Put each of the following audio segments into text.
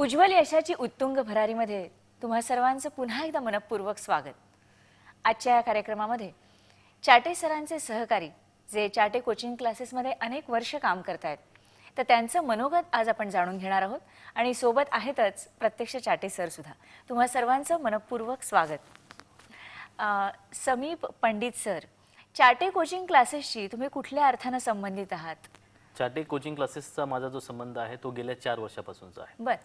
उज्ज्वल यशाची उत्तुंग भरारीमध्ये तुम्हा सर्वांचं पुन्हा एकदा मनपूर्वक स्वागत। आजच्या या कार्यक्रमामध्ये चाटे सरांचे सहकारी जे चाटे कोचिंग क्लासेसमध्ये अनेक वर्ष काम करतात तर त्यांचं मनोगत आज आपण जाणून घेणार आहोत आणि सोबत आहेतच प्रत्यक्ष चाटे सर सुद्धा। तुम्हा सर्वांचं मनपूर्वक स्वागत। समीप पंडित सर, चाटे कोचिंग क्लासेसशी तुम्ही कुठल्या अर्थाने संबंधित आहात? चाटे कोचिंग क्लासेसचा माझा जो संबंध आहे तो गेल्या 4 वर्षापासूनचा आहे। बर।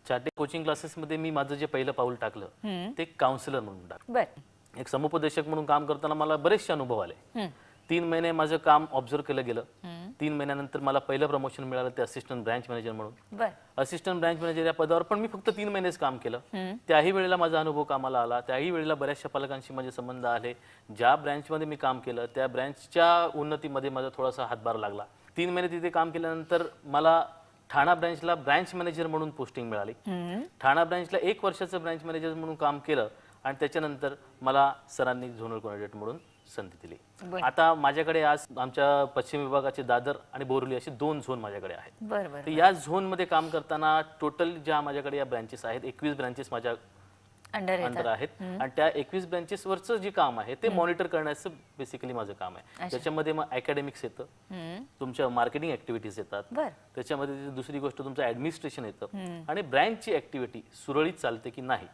चाटे कोचिंग क्लासेसमध्ये मी माझं जे पहिलं पाऊल टाकलं ते काउन्सिलर म्हणून टाकलं। बर। एक समुपदेशक म्हणून काम करताना मला बरेचसे अनुभव आले। 3 महिने माझं काम ऑब्झर्व केलं गेलं। 3 महिन्यानंतर मला पहिलं प्रमोशन मिळालं ते असिस्टंट ब्रांच मॅनेजर म्हणून। बर। असिस्टंट ब्रांच मॅनेजर या पदावर पण मी फक्त 3 महिनेच काम केलं। त्याही वेळेला माझा अनुभव कामाला आला। त्याही वेळेला बऱ्याचशा पालकांशी माझे संबंध आले। ज्या ब्रांचमध्ये मी काम केलं त्या ब्रांचच्या उन्नतीमध्ये माझा थोडासा हातभार लागला। 3 महिने तिथे काम केल्यानंतर मला ठाणा ब्रांचला ब्रांच मॅनेजर म्हणून पोस्टिंग मिळाली। ठाणा ब्रांचला 1 वर्षाचं ब्रांच मॅनेजर म्हणून काम केलं आणि त्याच्यानंतर मला सरांनी झोनल कोऑर्डिनेटर म्हणून संधी दिली। आता माझ्याकडे आज आमच्या पश्चिम विभागाचे दादर आणि बोरिवली असे 2 झोन माझ्याकडे आहेत। बरोबर। तर या झोन मध्ये काम करताना टोटल ज्या माझ्याकडे या ब्रांचेस आहेत 21 ब्रांचेस माझ्या अंडर आहेत आणि त्या 21 ब्रांचेस वरचं जे काम आहे ते मॉनिटर करण्याचं बेसिकली माझं काम आहे। त्याच्यामध्ये मग अकॅडमिक्स येतं, तुमच्या मार्केटिंग ऍक्टिव्हिटीज येतात, त्याच्यामध्ये दुसरी गोष्ट तुमचं ऍडमिनिस्ट्रेशन येतं आणि ब्रांचची ऍक्टिव्हिटी सुरळीत चालते की नाही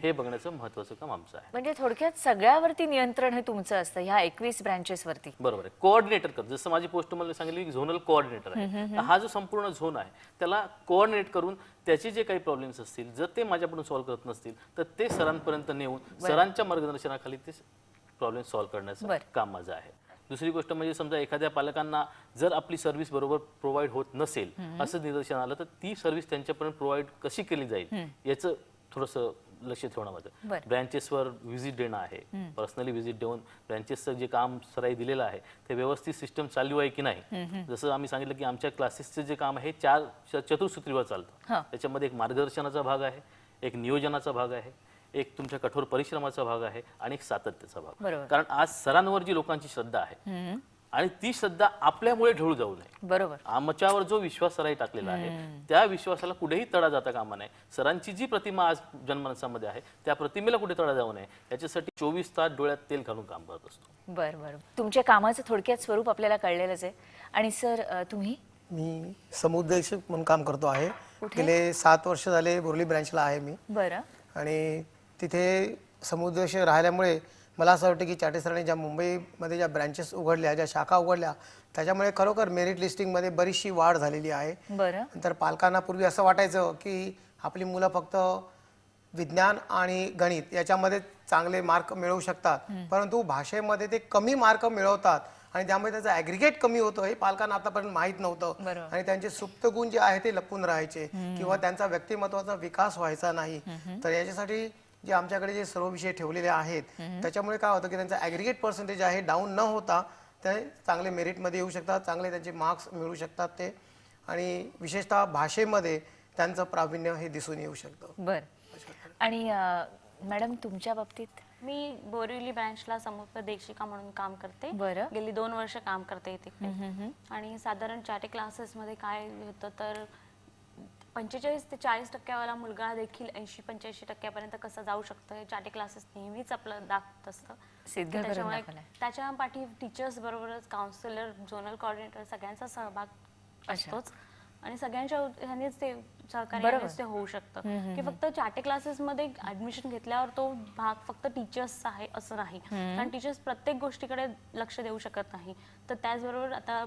हे बघण्याचं महत्त्वाचं काम आमचं आहे। म्हणजे थोडक्यात सगळ्यावरती नियंत्रण हे तुमचं असतं ह्या 21 ब्रांचेस वरती। बरोबर आहे। कोऑर्डिनेटर कर, जसं माझी पोस्ट मला सांगितली की झोनल कोऑर्डिनेटर आहे। हा जो संपूर्ण झोन आहे त्याला कोऑर्डिनेट करून त्याचे जे काही प्रॉब्लेम्स असतील जर ते माझ्याकडून सॉल्व्ह करत नसतील तर ते सरांपर्यंत नेऊन सरांच्या मार्गदर्शनाखाली ते प्रॉब्लेम सॉल्व्ह करण्याचं काम माझं आहे। दुसरी गोष्ट म्हणजे समजा एखाद्या पालकांना जर आपली सर्व्हिस बरोबर प्रोव्हाइड होत नसेल असं निदर्शन आलं तर ती सर्व्हिस त्यांच्यापर्यंत प्रोव्हाइड कशी केली जाईल याचं थोडंसं लक्ष ठेवणं माझं। ब्रँचेसवर व्हिजिट देणं आहे, पर्सनली व्हिजिट देऊन ब्रँचेसचं जे काम सराई दिलेलं आहे ते व्यवस्थित सिस्टम चालू आहे की नाही। जसं आम्ही सांगितलं की आमच्या क्लासेसचं जे काम आहे 4 चतुसूत्रीवर चालतं। त्याच्यामध्ये एक मार्गदर्शनाचा भाग आहे, एक नियोजनाचा भाग आहे, एक तुमच्या कठोर परिश्रमाचा भाग आहे आणि एक सातत्याचा भाग। कारण आज सरांवर जी लोकांची श्रद्धा आहे आणि ती श्रद्धा आपल्यामुळे ढळू जाऊ नये। बरोबर। आमच्यावर जो विश्वास सराई टाकलेला आहे त्या विश्वासाला कुठेही तडा जाता कामा नये। सरांची जी प्रतिमा आज जनमानसामध्ये आहे त्या प्रतिमेला कुठे तडा जाऊ नये याच्यासाठी 24 तास डोळ्यात तेल घालून काम करत असतो। बरं बरं। तुमच्या कामाचं थोडक्यात स्वरूप आपल्याला कळलेलंच आहे। आणि सर तुम्ही? मी समुपदेशक म्हणून काम करतो आहे। गेले 7 वर्ष झाले बोरिवली ब्रांचला आहे मी। बरं। आणि तिथे समुपदेशक राहिल्यामुळे मला असं वाटतं की चाटे सरांनी ज्या मुंबईमध्ये ज्या ब्रांचेस उघडल्या, ज्या शाखा उघडल्या त्याच्यामुळे खरोखर मेरिट लिस्टिंगमध्ये बरीचशी वाढ झालेली आहे। बरं। नंतर पालकांना पूर्वी असं वाटायचं की आपली मुलं फक्त विज्ञान आणि गणित याच्यामध्ये चांगले मार्क मिळवू शकतात, परंतु भाषेमध्ये ते कमी मार्क मिळवतात आणि त्यामुळे त्याचं ॲग्रिगेट कमी होतं हे पालकांना आतापर्यंत माहीत नव्हतं आणि त्यांचे सुप्त गुण जे आहे ते लपून राहायचे किंवा त्यांचा व्यक्तिमत्वाचा विकास व्हायचा नाही। तर याच्यासाठी जे आमच्याकडे जे सर्व विषय ठेवलेले आहेत त्याच्यामुळे काय होतं की त्यांचा ॲग्रिगेट पर्सेंटेज आहे डाऊन न होता ते चांगले मेरिटमध्ये येऊ शकतात, चांगले त्यांचे मार्क्स मिळू शकतात ते, आणि विशेषतः भाषेमध्ये त्यांचं प्रावीण्य हे दिसून येऊ शकतं। बरं। आणि मॅडम तुमच्या बाबतीत? मी बोरिवली ब्रांचला समुपदेशिका म्हणून काम करते। गेली 2 वर्ष काम करते तिथे। आणि साधारण चाटे क्लासेसमध्ये काय होतं तर 45 ते 40% वाला मुलगा देखील 80-85% पर्यंत कसं जाऊ शकतं हे चाटे क्लासेस नेहमीच आपलं दाखवत असतं। त्याच्यामुळे त्याच्या पाठी टीचर्स बरोबरच काउन्सिलर, झोनल कोऑर्डिनेटर सगळ्यांचा सहभाग असतोच आणि सगळ्यांच्या ह्यानेच ते सहकार्यानेच ते होऊ शकतं की फक्त चाटे क्लासेसमध्ये ऍडमिशन घेतल्यावर तो भाग फक्त टीचर्सचा आहे असं नाही। कारण टीचर्स प्रत्येक गोष्टीकडे लक्ष देऊ शकत नाही। तर त्याचबरोबर आता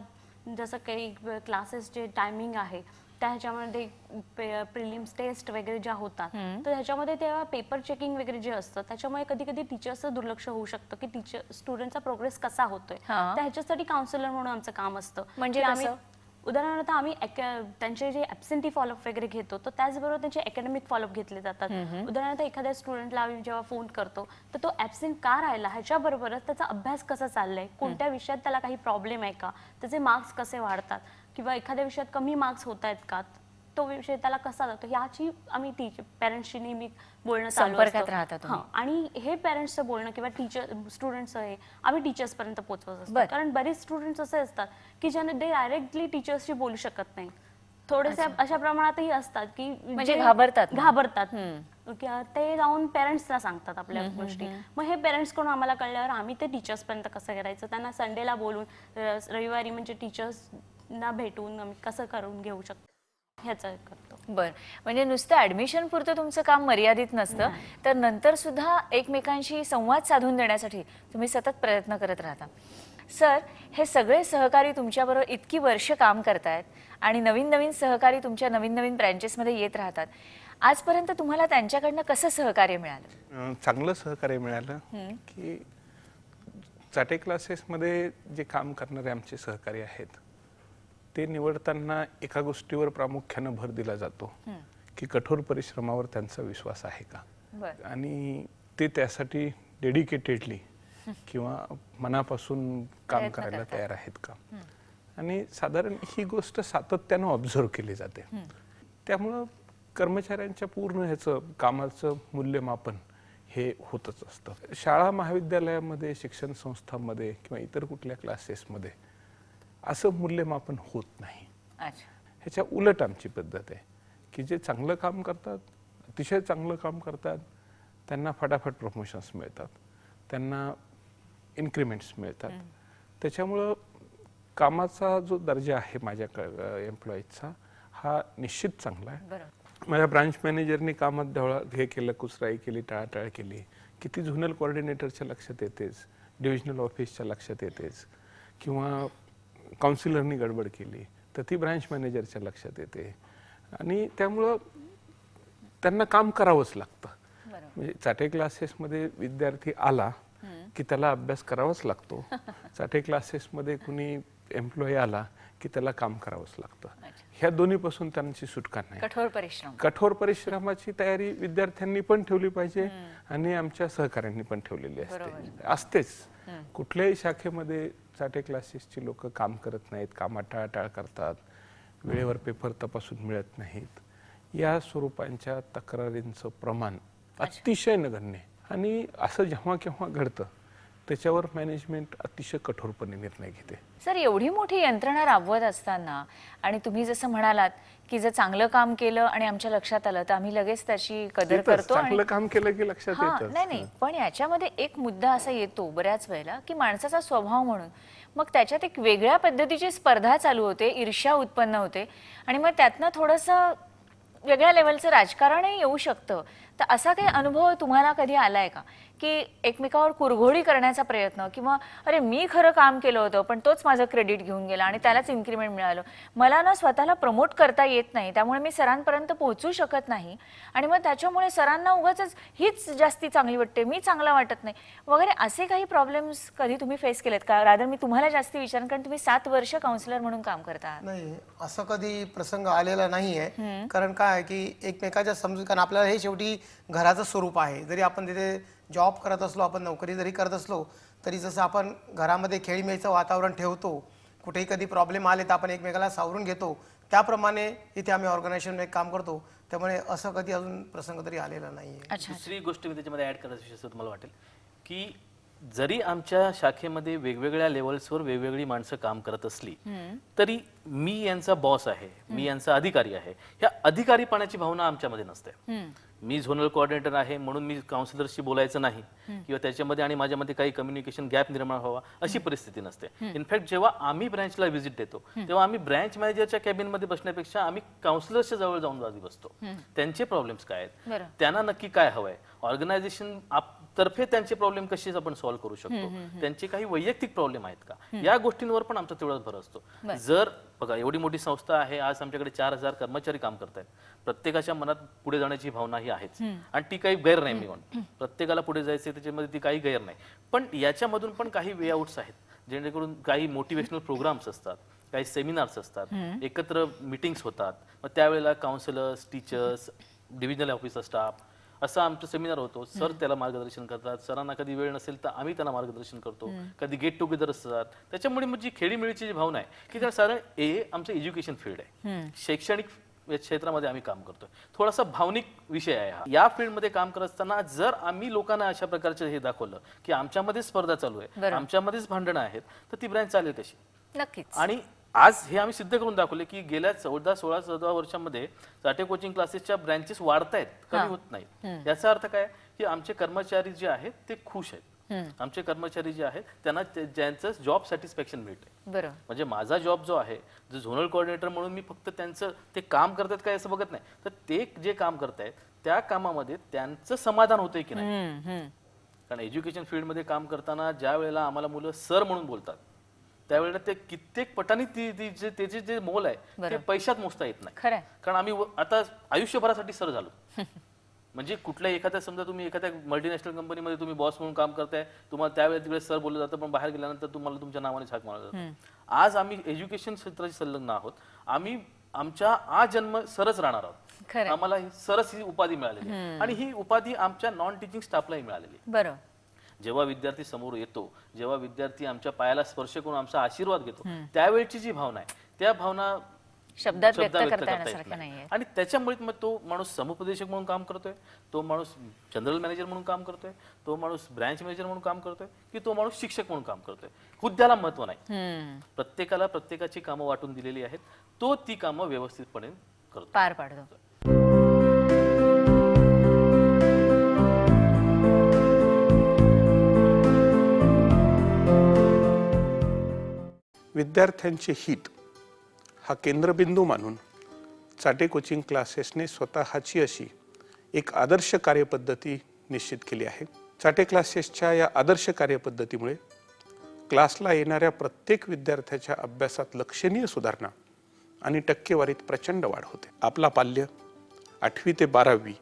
जसं काही क्लासेसचे टायमिंग आहे त्या ह्याच्यामध्ये प्रिलिम्स टेस्ट वगैरे ज्या होतात तर ह्याच्यामध्ये तेव्हा पेपर चेकिंग वगैरे जे असतं त्याच्यामुळे कधी कधी टीचर्सचं दुर्लक्ष होऊ शकतं की टीचर स्टुडंटचा प्रोग्रेस कसा होतोय तर ह्याच्यासाठी काउन्सिलर म्हणून आमचं काम असतं। म्हणजे आम्ही उदाहरणार्थ आम्ही त्यांचे जे ॲब्सेंटी फॉलोअप वगैरे घेतो तर त्याचबरोबर त्यांचे अकॅडमिक फॉलोअप घेतले जातात। उदाहरणार्थ एखाद्या स्टुडंटला आम्ही जेव्हा फोन करतो तर तो ॲब्सेंट का राहिला ह्याच्याबरोबरच त्याचा अभ्यास कसा चाललाय, कोणत्या विषयात त्याला काही प्रॉब्लेम आहे का, त्याचे मार्क्स कसे वाढतात किंवा एखाद्या विषयात कमी मार्क्स होत आहेत का, तो विषय त्याला कसा जातो याची आम्ही पेरेंट्सशी नेहमी बोलणं चालू असतं। आणि हे पेरेंट्सचं बोलणं किंवा टीचर स्टुडंट्सचं हे आम्ही टीचर्स पर्यंत पोहोचवत असतो। कारण बरेच स्टुडंट्स असे असतात की ज्यांना ते डायरेक्टली टीचर्सशी बोलू शकत नाही थोडेसे अशा प्रमाणातही असतात की म्हणजे जे घाबरतात ना. घाबरतात की ते जाऊन पेरेंट्सला सांगतात आपल्या गोष्टी. मग हे पेरेंट्स कडून आम्हाला कळल्यावर आम्ही ते टीचर्स पर्यंत कसं करायचं, त्यांना संडेला बोलून रविवारी म्हणजे टीचर्सना भेटून आम्ही कसं करून घेऊ शकतो ह्याचं करतो. बर, म्हणजे नुसतं ऍडमिशन पुरतं तुमचं काम मर्यादित नसतं, तर नंतर सुद्धा एकमेकांशी संवाद साधून देण्यासाठी तुम्ही सतत प्रयत्न करत राहता. सर, हे सगळे सहकारी तुमच्याबरोबर इतकी वर्ष काम करतायत आणि नवीन नवीन सहकारी तुमच्या नवीन नवीन ब्रँचेसमध्ये येत राहतात. आजपर्यंत तुम्हाला त्यांच्याकडनं कसं सहकार्य मिळालं? चांगलं सहकार्य मिळालं की चाटे क्लासेसमध्ये जे काम करणारे आमचे सहकारी आहेत ते निवडताना एका गोष्टीवर प्रामुख्यानं भर दिला जातो की कठोर परिश्रमावर त्यांचा विश्वास आहे का, बरं. आणि ते त्यासाठी डेडिकेटेडली किंवा मनापासून काम प्रयत्न करायला करतात. तयार आहेत का. आणि साधारण ही गोष्ट सातत्यानं ऑब्झर्व केली जाते. त्यामुळं कर्मचाऱ्यांच्या पूर्ण ह्याचं कामाचं मूल्यमापन हे होतच असतं. शाळा महाविद्यालयामध्ये, शिक्षण संस्थांमध्ये किंवा इतर कुठल्या क्लासेसमध्ये असं मूल्यमापन होत नाही. अच्छा. ह्याच्या उलट आमची पद्धत आहे की जे चांगलं काम करतात, अतिशय चांगलं काम करतात, त्यांना फटाफट प्रमोशन्स मिळतात, त्यांना इन्क्रिमेंट्स मिळतात. त्याच्यामुळं कामाचा जो दर्जा आहे माझ्या एम्प्लॉईजचा हा निश्चित चांगला आहे. बरोबर. माझ्या ब्रांच मॅनेजरनी कामात हे केलं, कुचराई केली, टाळाटाळ केली की ती झोनल कोऑर्डिनेटरच्या लक्षात येतेच, डिव्हिजनल ऑफिसच्या लक्षात येतेच, किंवा काउन्सिलरनी गडबड केली तर ती ब्रांच मॅनेजरच्या लक्षात येते. आणि त्यामुळं त्यांना काम करावंच लागतं. म्हणजे चाटे क्लासेसमध्ये विद्यार्थी आला की त्याला अभ्यास करावाच लागतो. चाटे क्लासेसमध्ये कुणी एम्प्लॉई आला की त्याला काम करावंच लागतं. ह्या दोन्हीपासून त्यांची सुटका नाही. कठोर परिश्रम. कठोर परिश्रमाची तयारी विद्यार्थ्यांनी पण ठेवली पाहिजे आणि आमच्या सहकाऱ्यांनी पण ठेवलेली असतेच. कुठल्याही शाखेमध्ये चाटे क्लासेसची लोक काम करत नाहीत, कामात टाळाटाळ करतात, वेळेवर पेपर तपासून मिळत नाहीत. या स्वरूपांच्या तक्रारींचं प्रमाण अतिशय नगण्य आहे. आणि असं जेव्हा केव्हा घडतं त्याच्यावर मॅनेजमेंट अतिशय कठोरपणे निर्णय घेते. सर, एवढी मोठी यंत्रणा राबवत असताना आणि तुम्ही जसं म्हणालात की जर चांगलं काम केलं आणि आमच्या लक्षात आलं तर आम्ही लगेच त्याची कदर येतच, करतो. चांगलं काम केलं की लक्षात येतं. नाही, पण याच्यामध्ये एक मुद्दा असा येतो बऱ्याच वेळेला की माणसाचा स्वभाव म्हणून मग त्याच्यात एक वेगळ्या पद्धतीची स्पर्धा चालू होते, ईर्ष्या उत्पन्न होते आणि मग त्यातनं थोडंसं वेगळ्या लेवलचं राजकारणही येऊ शकतं. तर असा काही अनुभव तुम्हाला कधी आलाय का की एकमेकावर कुरघोडी करण्याचा प्रयत्न, किंवा अरे मी खरं काम केलं होतं पण तोच माझं क्रेडिट घेऊन गेला आणि त्यालाच इन्क्रीमेंट मिळालं, मला ना स्वतःला प्रमोट करता येत नाही त्यामुळे मी सरांपर्यंत पोहोचू शकत नाही आणि मग त्याच्यामुळे सरांना उगाचच हीच जास्ती चांगली वाटते, मी चांगला वाटत नाही वगैरे, असे काही प्रॉब्लेम्स कधी तुम्ही फेस केलेत का? रादर मी तुम्हाला जास्ती विचारेन कारण तुम्ही 7 वर्ष काउन्सिलर म्हणून काम करता आहात. नाही, असं कधी प्रसंग आलेला नाहीये. कारण काय आहे की एकमेकाच्या समजून, कारण आपल्याला हे शेवटी घराचं स्वरूप आहे. जरी आपण तिथे जॉब करत असलो, आपण नोकरी जरी करत असलो तरी जसं आपण घरामध्ये खेळीमेळीचं वातावरण ठेवतो, कुठेही कधी प्रॉब्लेम आले तर आपण एकमेकाला सावरून घेतो, त्याप्रमाणे इथे आम्ही ऑर्गनायझेशनमध्ये काम करतो. त्यामुळे असं कधी अजून प्रसंग तरी आलेला नाहीये. दुसरी गोष्ट मी त्याच्यामध्ये ऍड करायची असं तुम्हाला वाटेल की जरी आमच्या शाखेमध्ये वेगवेगळ्या लेवल्सवर वेगवेगळी माणसं काम करत असली तरी मी यांचा बॉस आहे, मी यांचा अधिकारी आहे, ह्या अधिकारीपणाची भावना आमच्यामध्ये नसते. मी झोनल कोऑर्डिनेटर आहे म्हणून मी काउन्सिलरशी बोलायचं नाही किंवा त्याच्यामध्ये आणि माझ्यामध्ये काही कम्युनिकेशन गॅप निर्माण व्हावा अशी परिस्थिती नसते. इनफॅक्ट जेव्हा आम्ही ब्रँचला व्हिजिट देतो तेव्हा आम्ही ब्रँच मॅनेजरच्या कॅबिनमध्ये बसण्यापेक्षा आम्ही काउन्सिलरच्या जवळ जाऊन आधी बसतो. त्यांचे प्रॉब्लेम्स काय आहेत, त्यांना नक्की काय हवंय, ऑर्गनायझेशन तर्फे त्यांचे प्रॉब्लेम कसे आपण सॉल्व्ह करू शकतो, त्यांचे काही वैयक्तिक प्रॉब्लेम आहेत का, या गोष्टींवर पण आमचा तेवढाच भर असतो. जर बघा एवढी मोठी संस्था आहे, आज आमच्याकडे 4000 कर्मचारी काम करतायत, प्रत्येकाच्या मनात पुढे जाण्याची भावना ही आहेच आणि ती काही गैर नाही. मी म्हणतो प्रत्येकाला पुढे जायचे, त्याच्यामध्ये ती काही गैर नाही. पण याच्यामधून पण काही वे आउट्स आहेत जेणेकरून काही मोटिवेशनल प्रोग्राम्स असतात, काही सेमिनार्स असतात, एकत्र मीटिंग्स होतात. मग त्यावेळेला counsellors, teachers, divisional officer staff असं आमचं सेमिनार होतो. सर त्याला मार्गदर्शन करतात, सरांना कधी वेळ नसेल तर आम्ही त्यांना मार्गदर्शन करतो, कधी गेट टुगेदर असतात. त्याच्यामुळे मग जी खेळीमेळीची जी भावना आहे की त्या सारं हे आमचं एज्युकेशन फील्ड आहे, शैक्षणिक क्षेत्रामध्ये आम्ही काम करतोय. थोडासा भावनिक विषय आहे हा. या फील्डमध्ये काम करत असताना जर आम्ही लोकांना अशा प्रकारचं हे दाखवलं की आमच्यामध्ये स्पर्धा चालू आहे, आमच्यामध्येच भांडणं आहेत, तर ती ब्रँच चालेल कशी? नक्कीच. आणि आज हे आम्ही सिद्ध करून दाखवले की गेल्या 14 वर्षांमध्ये चाटे कोचिंग क्लासेसच्या ब्रँचेस वाढतायत, कमी होत नाहीत. याचा अर्थ काय की आमचे कर्मचारी जे आहेत ते खुश आहेत. आमचे कर्मचारी जे आहेत त्यांना ज्यांचं जॉब सॅटिस्फॅक्शन मिळते. बरोबर. म्हणजे माझा जॉब जो आहे, जो झोनल कोऑर्डिनेटर म्हणून मी फक्त त्यांचं ते काम करतात काय असं बघत नाही, तर ते जे काम करतायत त्या कामामध्ये त्यांचं समाधान होतंय की नाही. कारण एज्युकेशन फील्डमध्ये काम करताना ज्या वेळेला आम्हाला मुलं सर म्हणून बोलतात त्यावेळेला ते कित्येक पटांनी त्याचे जे मोल आहे ते पैशात मोजता येत नाही. खरंय. कारण आम्ही आता आयुष्यभरासाठी सर झालो. म्हणजे कुठल्या एखाद्या, समजा तुम्ही एखाद्या मल्टीनॅशनल कंपनीमध्ये तुम्ही बॉस म्हणून काम करताय, तुम्हाला त्यावेळेला तिकडे सर बोललं जातं, पण बाहेर गेल्यानंतर तुम्हाला तुमच्या नावाने हाक मारला जातो. आज आम्ही एज्युकेशन क्षेत्राशी संलग्न आहोत. आम्ही आमच्या आजन्म सरच राहणार आहोत. आम्हाला सरस ही उपाधी मिळालेली आहे आणि ही उपाधी आमच्या नॉन टीचिंग स्टाफलाही मिळालेली आहे. बरोबर. जेव्हा विद्यार्थी समोर येतो, जेव्हा विद्यार्थी आमच्या पायाला स्पर्श करून आमचा आशीर्वाद घेतो, त्यावेळची जी भावना आहे त्या भावना शब्दात व्यक्त करता येण्यासारखं नाहीये. आणि त्याच्यामुळे मग तो माणूस समुपदेशक म्हणून काम करतोय, तो माणूस जनरल मॅनेजर म्हणून काम करतोय, तो माणूस ब्रँच मॅनेजर म्हणून काम करतोय, की तो माणूस शिक्षक म्हणून काम करतोय. हुद्द्याला महत्व नाही. प्रत्येकाला प्रत्येकाची कामं वाटून दिलेली आहेत. तो ती कामं व्यवस्थितपणे करतो, पार पाडतो. विद्यार्थ्यांचे हित हा केंद्रबिंदू मानून चाटे कोचिंग क्लासेसने स्वतःची अशी एक आदर्श कार्यपद्धती निश्चित केली आहे. चाटे क्लासेसच्या या आदर्श कार्यपद्धतीमुळे क्लासला येणाऱ्या प्रत्येक विद्यार्थ्याच्या अभ्यासात लक्षणीय सुधारणा आणि टक्केवारीत प्रचंड वाढ होते. आपला पाल्य 8वी ते 12वी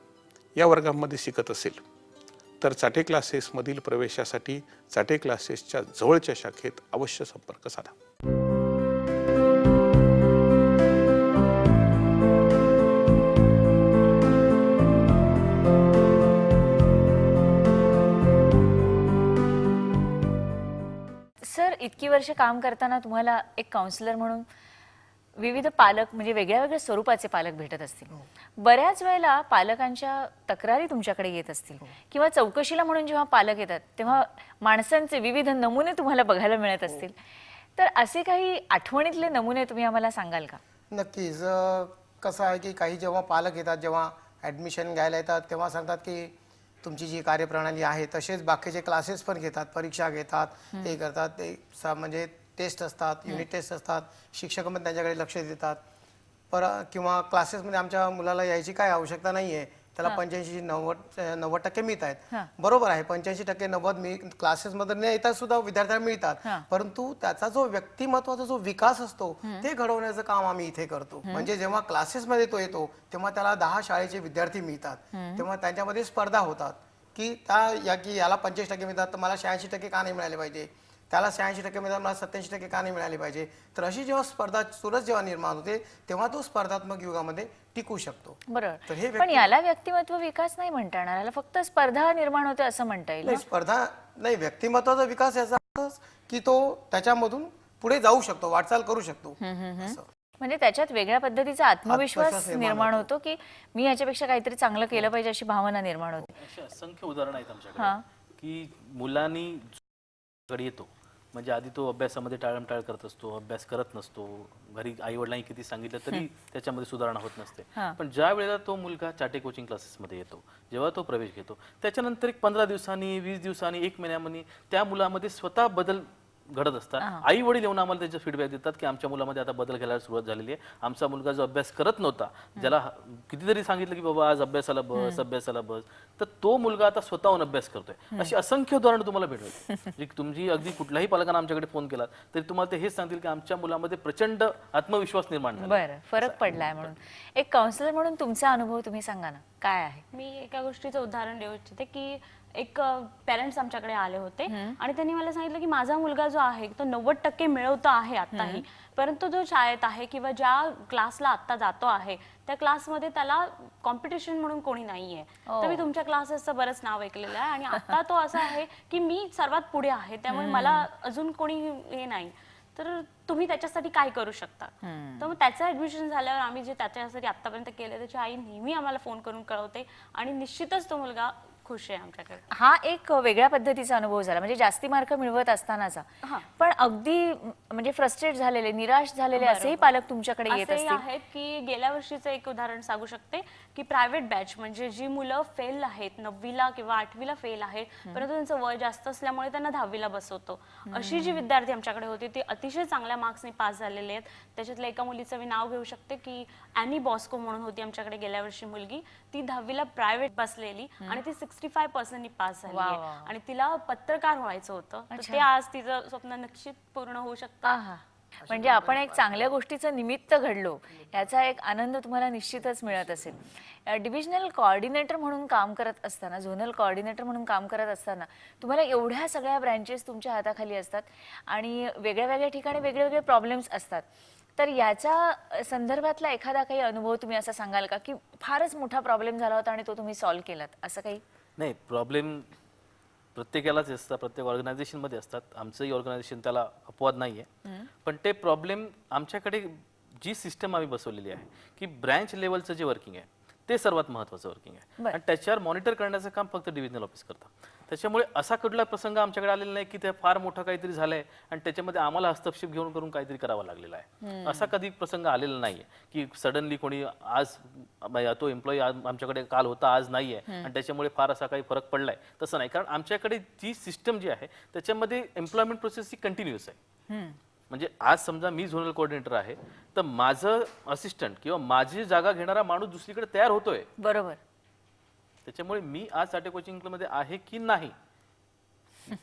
या वर्गांमध्ये शिकत असेल तर चाटे क्लासेसमधील प्रवेशासाठी चाटे क्लासेसच्या जवळच्या शाखेत अवश्य संपर्क साधा. सर, इतकी वर्ष काम करताना तुम्हाला एक काउन्सिलर म्हणून विविध पालक, म्हणजे वेगळ्या वेगळ्या स्वरूपाचे पालक भेटत असतील. बऱ्याच वेळेला पालकांच्या तक्रारी तुमच्याकडे येत असतील किंवा चौकशीला म्हणून जेव्हा पालक येतात तेव्हा माणसांचे विविध नमुने तुम्हाला बघायला मिळत असतील. तर असे काही आठवणीतले नमुने तुम्ही आम्हाला सांगाल का? नक्कीच. कसं आहे की काही जेव्हा पालक येतात, जेव्हा ॲडमिशन घ्यायला येतात, तेव्हा सांगतात की तुमची जी कार्यप्रणाली आहे तसेच बाकीचे क्लासेस पण घेतात, परीक्षा घेतात, ते करतात, ते म्हणजे टेस्ट असतात, युनिट टेस्ट असतात, शिक्षक पण त्यांच्याकडे लक्ष देतात. किंवा क्लासेसमध्ये आमच्या मुलाला यायची काय आवश्यकता नाही आहे, त्याला 85-90% मिळत आहेत. बरोबर आहे, 85%-90% क्लासेसमध्ये न येतात सुद्धा विद्यार्थ्यांना मिळतात. परंतु त्याचा जो व्यक्तिमत्वाचा जो विकास असतो ते घडवण्याचं काम आम्ही इथे करतो. म्हणजे जेव्हा क्लासेसमध्ये तो येतो तेव्हा त्याला 10 शाळेचे विद्यार्थी मिळतात, तेव्हा त्यांच्यामध्ये स्पर्धा होतात की याला 85% मिळतात तर मला 86% का नाही मिळाले पाहिजे, त्याला 86% मिळतात मला 87% का नाही मिळाले पाहिजे. तर अशी जेव्हा स्पर्धा चुरस जेव्हा निर्माण होते तेव्हा तो स्पर्धात्मक युगामध्ये टिकू शकतो. बरोबर. पण याला व्यक्तिमत्व विकास नाही म्हणता येणार, याला फक्त स्पर्धा निर्माण होते असं म्हणता येईल. नाही, स्पर्धा नाही, व्यक्तिमत्वाचा विकास याचा अर्थ की तो त्याच्यामधून पुढे जाऊ शकतो, वाटचाल करू शकतो. म्हणजे त्याच्यात वेगळ्या पद्धतीचा आत्मविश्वास निर्माण होतो की मी याच्यापेक्षा काहीतरी चांगलं केलं पाहिजे अशी भावना निर्माण होते. अशी असंख्य उदाहरणं आहेत आमच्याकडे की मुलांनी कडे येतो म्हणजे आधी तो अभ्यासामध्ये टाळमटाळ करत असतो, अभ्यास करत नसतो, घरी आई वडिलांनी किती सांगितलं तरी त्याच्यामध्ये सुधारणा होत नसते. पण ज्या वेळेला तो मुलगा चाटे कोचिंग क्लासेसमध्ये येतो, जेव्हा तो प्रवेश घेतो, त्याच्यानंतर एक 15 दिवसांनी, 20 दिवसांनी, 1 महिन्यामध्ये त्या मुलामध्ये स्वतः बदल घडत असतात. आई वडील येऊन आम्हाला त्याचे फीडबॅक देतात की आमच्या मुलामध्ये आता बदल घ्यायला सुरुवात झालेली आहे. आमचा मुलगा जो अभ्यास करत नव्हता, ज्याला कितीतरी सांगितलं की बाबा आज अभ्यासाला बस, तर तो मुलगा आता स्वतःहून अभ्यास करतोय. अशी असंख्य उदाहरणं तुम्हाला भेटतील. म्हणजे तुमची अगदी कुठल्याही पालकांना आमच्याकडे फोन केला तरी तुम्हाला ते हेच सांगतील की आमच्या मुलामध्ये प्रचंड आत्मविश्वास निर्माण झाला. बरं, फरक पडलाय म्हणून. एक काउन्सिलर म्हणून तुमचा अनुभव तुम्ही सांगा ना, काय आहे? मी एका गोष्टीचं उदाहरण देऊ इच्छिते की एक पेरेंट्स आमच्याकडे आले होते आणि त्यांनी मला सांगितलं की माझा मुलगा जो आहे तो 90% मिळवतो आहे आताही, परंतु जो शाळेत आहे किंवा ज्या क्लासला आता जातो आहे त्या क्लासमध्ये त्याला कॉम्पिटिशन म्हणून कोणी नाहीये. तर मी तुमच्या क्लासेसचं बरंच नाव ऐकलेलं आहे आणि आता तो असं आहे की मी सर्वात पुढे आहे, त्यामुळे मला अजून कोणी हे नाही, तर तुम्ही त्याच्यासाठी काय करू शकता. तर मग त्याचं ऍडमिशन झाल्यावर आम्ही जे त्याच्यासाठी आतापर्यंत केलं त्याची आई नेहमी आम्हाला फोन करून कळवते आणि निश्चितच तो मुलगा खुश आहे आमच्याकडे. हा एक वेगळ्या पद्धतीचा अनुभव झाला, म्हणजे जास्ती मार्क मिळवत असतानाचा. हा. पण अगदी म्हणजे फ्रस्ट्रेट झालेले, निराश झालेले असेही पालक तुमच्याकडे येत असेही असतील. आहेत की गेल्या वर्षीचं एक उदाहरण सांगू शकते की प्रायव्हेट बॅच म्हणजे जी मुलं फेल आहेत 9वीला किंवा 8वीला फेल आहेत, परंतु त्यांचं वय जास्त असल्यामुळे त्यांना 10वीला बसवतो, अशी जी विद्यार्थी आमच्याकडे होती ती अतिशय चांगल्या मार्क्सनी पास झालेले आहेत. त्याच्यातल्या एका मुलीचं मी नाव घेऊ शकते की ॲनी बॉस्को म्हणून होती आमच्याकडे गेल्या वर्षी मुलगी. ती 10वीला प्रायव्हेट बसलेली आणि ती 65% पास झाली आहे आणि तिला पत्रकार व्हायचं होतं. तर ते आज तिचं स्वप्न निश्चित पूर्ण होऊ शकतं. आहा. म्हणजे आपण एक चांगल्या गोष्टीचं निमित्त घडलो याचा एक आनंद तुम्हाला निश्चितच मिळत असेल. डिव्हिजनल कोऑर्डिनेटर म्हणून काम करत असताना, झोनल कोऑर्डिनेटर म्हणून काम करत असताना तुम्हाला एवढ्या सगळ्या ब्रँचेस तुमच्या हाताखाली असतात आणि वेगळ्या वेगळ्या ठिकाणी वेगवेगळे प्रॉब्लेम्स असतात. तर याच्या संदर्भातला एखादा काही अनुभव तुम्ही असा सांगाल का की फारच मोठा प्रॉब्लेम झाला होता आणि तो तुम्ही सॉल्व्ह केलात, असं काही? नाही, प्रॉब्लेम प्रत्येकालाच असतात, प्रत्येक ऑर्गनायझेशनमध्ये असतात. आमचंही ऑर्गनायझेशन त्याला अपवाद नाही आहे. पण ते प्रॉब्लेम आमच्याकडे जी सिस्टम आम्ही बसवलेली आहे की ब्रँच लेवलचं जे वर्किंग आहे ते सर्वात महत्त्वाचं वर्किंग आहे आणि त्याच्यावर मॉनिटर करण्याचं काम फक्त डिव्हिजनल ऑफिस करतं. त्याच्यामुळे असा कुठला प्रसंग आमच्याकडे आलेला नाही की ते फार मोठं काहीतरी झालंय आणि त्याच्यामध्ये आम्हाला हस्तक्षेप घेऊन करून काहीतरी करावा लागलेला आहे. असा कधी प्रसंग आलेला नाहीये की सडनली कोणी आज तो एम्प्लॉई आमच्याकडे काल होता आज नाहीये आणि त्याच्यामुळे फार असा काही फरक पडलाय, तसं नाही. कारण आमच्याकडे जी सिस्टम जी आहे त्याच्यामध्ये एम्प्लॉयमेंट प्रोसेस ही कंटिन्युअस आहे. म्हणजे आज समजा मी झोनल कोऑर्डिनेटर आहे तर माझं असिस्टंट किंवा माझी जागा घेणारा माणूस दुसरीकडे तयार होतोय. बरोबर. त्याच्यामुळे मी आज चाटे कोचिंग मध्ये आहे की नाही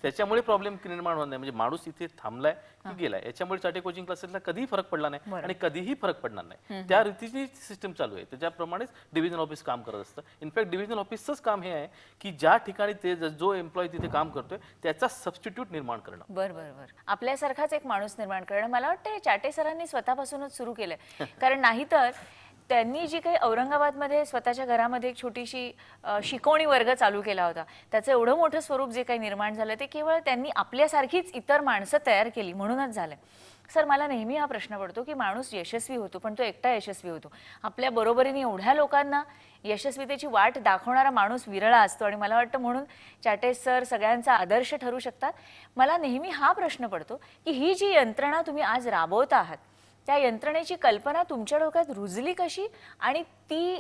त्याच्यामुळे प्रॉब्लेम निर्माण होणार नाही. म्हणजे माणूस इथे थांबलाय की गेलाय याच्यामुळे चाटे कोचिंग क्लासेसला कधीही फरक पडला नाही आणि कधीही फरक पडणार नाही. त्या रीतीची सिस्टम चालू आहे. त्याच्याप्रमाणेच डिव्हिजन ऑफिस काम करत असतं. इनफॅक्ट डिव्हिजन ऑफिसचंच काम हे आहे की ज्या ठिकाणी ते जो एम्प्लॉई तिथे काम करतोय त्याचा सबस्टिट्यूट निर्माण करणं. बरोबर. आपल्यासारखाच एक माणूस निर्माण करणं मला वाटतं चाटे सरांनी स्वतःपासूनच सुरू केलंय. कारण नाहीतर त्यांनी जी काही औरंगाबादमध्ये स्वतःच्या घरामध्ये एक छोटीशी शिकवणी वर्ग चालू केला होता, त्याचं एवढं मोठं स्वरूप जे काही निर्माण झालं ते केवळ त्यांनी आपल्यासारखीच इतर माणसं तयार केली म्हणूनच झालंय. सर, मला नेहमी हा प्रश्न पडतो की माणूस यशस्वी होतो पण तो एकटा यशस्वी होतो. आपल्या बरोबरीने एवढ्या लोकांना यशस्वीतेची वाट दाखवणारा माणूस विरळा असतो आणि मला वाटतं म्हणून चाटे सर सगळ्यांचा आदर्श ठरू शकतात. मला नेहमी हा प्रश्न पडतो की ही जी यंत्रणा तुम्ही आज राबवत आहात त्या यंत्रणेची कल्पना तुमच्या डोक्यात रुजली कशी आणि ती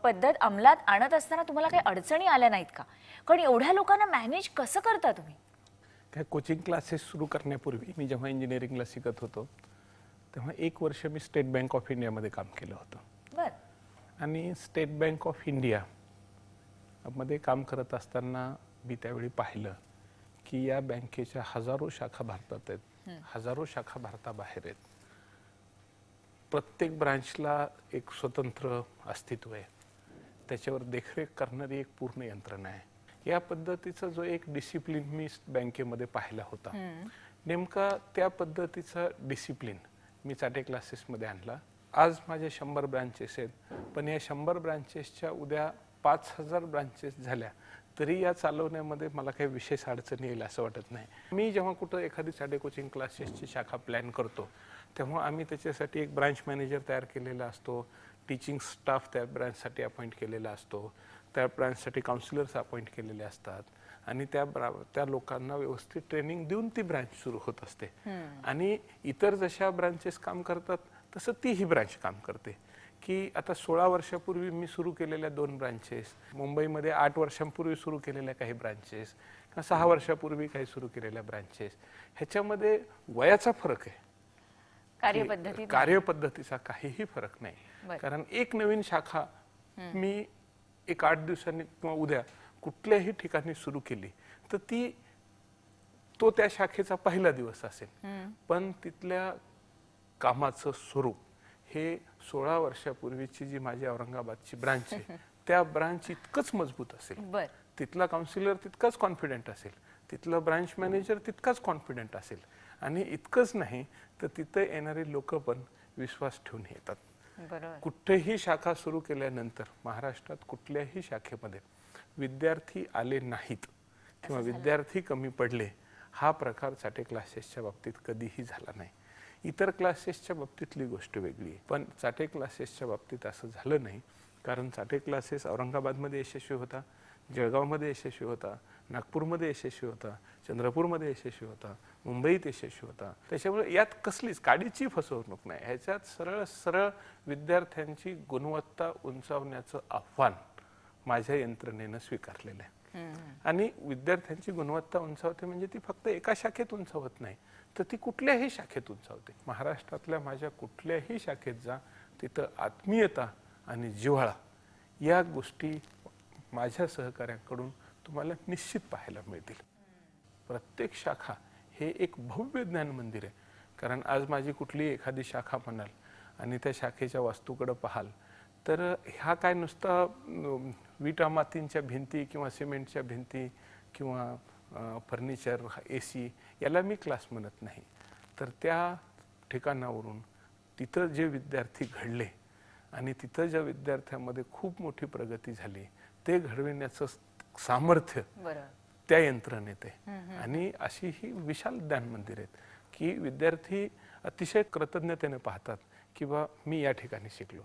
पद्धत अंमलात आणत असताना तुम्हाला काही अडचणी आल्या नाहीत का? कारण एवढ्या लोकांना मॅनेज कसं करता तुम्ही? त्या कोचिंग क्लासेस सुरू करण्यापूर्वी मी जेव्हा इंजिनिअरिंगला शिकत होतो तेव्हा 1 वर्ष मी स्टेट बँक ऑफ इंडियामध्ये काम केलं होतं. बरं. आणि स्टेट बँक ऑफ इंडिया मध्ये काम करत असताना मी त्यावेळी पाहिलं की या बँकेच्या हजारो शाखा भारतात आहेत, हजारो शाखा भारताबाहेर आहेत. प्रत्येक ब्रांचला एक स्वतंत्र अस्तित्व आहे, त्याच्यावर देखरेख करणारी एक पूर्ण यंत्रणा आहे. या पद्धतीचा जो एक डिसिप्लिन मी बँकेमध्ये पाहिला होता, नेमका त्या पद्धतीचा डिसिप्लिन मी चाटे क्लासेसमध्ये आणला. आज माझे 100 ब्रांचेस आहेत, पण या 100 ब्रांचेसच्या उद्या 5000 ब्रांचेस झाल्या तरी या चालवण्यामध्ये मला काही विशेष अडचण येईल असं वाटत नाही. मी जेव्हा कुठं एखादी चाटे कोचिंग क्लासेसची शाखा प्लॅन करतो तेव्हा आम्ही त्याच्यासाठी एक ब्रांच मॅनेजर तयार केलेला असतो, टीचिंग स्टाफ त्या ब्रांचसाठी अपॉइंट केलेला असतो, त्या ब्रांचसाठी काउन्सिलर्स अपॉइंट केलेले असतात आणि त्या लोकांना व्यवस्थित ट्रेनिंग देऊन ती ब्रांच सुरू होत असते. आणि इतर जशा ब्रांचेस काम करतात तसं ती ही ब्रांच काम करते. की आता 16 वर्षापूर्वी मी सुरू केलेल्या 2 ब्रांचेस, मुंबईमध्ये 8 वर्षांपूर्वी सुरू केलेल्या काही ब्रांचेस किंवा 6 वर्षापूर्वी काही सुरू केलेल्या ब्रांचेस, ह्याच्यामध्ये वयाचा फरक आहे, कार्यपद्धतीचा काहीही फरक नाही. कारण एक नवीन शाखा मी एक 8 दिवसांनी किंवा उद्या कुठल्याही ठिकाणी सुरू केली तर तो त्या शाखेचा पहिला दिवस असेल, पण तिथल्या कामाचं स्वरूप हे 16 वर्षापूर्वीची जी माझी औरंगाबादची ब्रांच आहे त्या ब्रांच इतकंच मजबूत असेल, तिथला काउन्सिलर तितकाच कॉन्फिडंट असेल, तिथला ब्रांच मॅनेजर तितकाच कॉन्फिडंट असेल. आणि इतकंच नाही तर तिथे येणारे लोक पण विश्वास ठेवून येतात. कुठेही शाखा सुरू केल्यानंतर महाराष्ट्रात कुठल्याही शाखेमध्ये विद्यार्थी आले नाहीत किंवा विद्यार्थी कमी पडले हा प्रकार चाटे क्लासेसच्या बाबतीत कधीही झाला नाही. इतर क्लासेसच्या बाबतीतली गोष्ट वेगळी आहे, पण चाटे क्लासेसच्या बाबतीत असं झालं नाही. कारण चाटे क्लासेस औरंगाबादमध्ये यशस्वी होता, जळगावमध्ये यशस्वी होता, नागपूरमध्ये यशस्वी होता, चंद्रपूरमध्ये यशस्वी होता, मुंबईत यशस्वी होता. त्याच्यामुळे यात कसलीच काडीची फसवणूक नाही. ह्याच्यात सरळ सरळ विद्यार्थ्यांची गुणवत्ता उंचावण्याचं आव्हान माझ्या यंत्रणेनं स्वीकारलेलं आहे. आणि विद्यार्थ्यांची गुणवत्ता उंचावते म्हणजे ती फक्त एका शाखेत उंचावत नाही, तर ती कुठल्याही शाखेत उंचावते. महाराष्ट्रातल्या माझ्या कुठल्याही शाखेत जा, तिथं आत्मीयता आणि जिव्हाळा या गोष्टी माझ्या सहकार्याकडून तुम्हाला निश्चित पाहायला मिळतील. प्रत्येक शाखा हे एक भव्य ज्ञान मंदिर आहे. कारण आज माझी कुठली एखादी शाखा म्हणाल आणि त्या शाखेच्या वास्तूकडे पाहाल तर ह्या काय नुसता विटा मातींच्या भिंती किंवा सिमेंटच्या भिंती किंवा फर्निचर, AC याला मी क्लास म्हणत नाही. तर त्या ठिकाणावरून तिथं जे विद्यार्थी घडले आणि तिथं ज्या विद्यार्थ्यांमध्ये खूप मोठी प्रगती झाली ते घडविण्याचं सामर्थ्य त्या यंत्रणेत आहे. आणि अशी ही विशाल ज्ञान मंदिर आहेत की विद्यार्थी अतिशय कृतज्ञतेने पाहतात की बा मी या ठिकाणी शिकलो,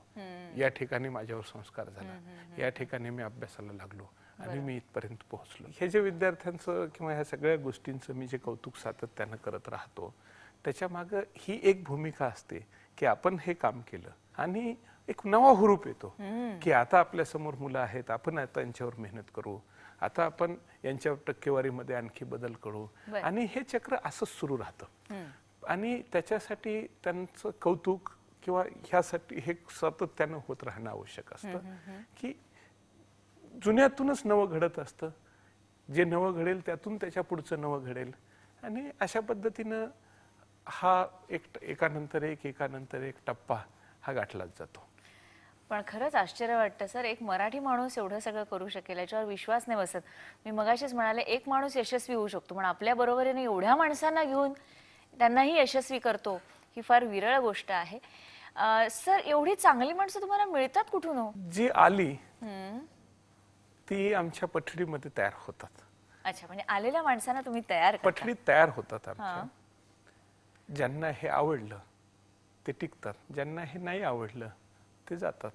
या ठिकाणी माझ्यावर संस्कार झाला, या ठिकाणी मी अभ्यासाला लागलो आणि मी इथपर्यंत पोहोचलो. हे जे विद्यार्थ्यांचं किंवा ह्या सगळ्या गोष्टींचं मी जे कौतुक सातत्यानं करत राहतो त्याच्या मागे ही एक भूमिका असते की आपण हे काम केलं आणि एक नवा हुरूप येतो की आता आपल्या समोर मुलं आहेत, आपण आता यांच्यावर मेहनत करू, आता आपण यांच्या टक्केवारीमध्ये आणखी बदल करू आणि हे चक्र असंच सुरू राहतं. आणि त्याच्यासाठी त्यांचं कौतुक किंवा ह्यासाठी हे सातत्यानं होत राहणं आवश्यक असतं की जुन्यातूनच नवं घडत असतं. जे नवं घडेल त्यातून त्याच्या पुढचं नवं घडेल आणि अशा पद्धतीनं हा एकानंतर एक टप्पा हा गाठलाच जातो. पण खरंच आश्चर्य वाटतं सर, एक मराठी माणूस एवढं सगळं करू शकेल याच्यावर विश्वास नाही बसत. मी मगाशीच म्हणाले एक माणूस यशस्वी होऊ शकतो, पण आपल्या बरोबरीने एवढ्या माणसांना घेऊन त्यांनाही यशस्वी करतो ही फार विरळ गोष्ट आहे. सर, एवढी चांगली माणसं तुम्हाला मिळतात कुठून हो? जी आली ती आमच्या पठडीमध्ये तयार होतात. अच्छा, म्हणजे आलेल्या माणसांना तुम्ही तयार करता. पठडीत तयार होतात आमच्या. ज्यांना हे आवडलं ते टिकतात, ज्यांना हे नाही आवडलं ते जातात.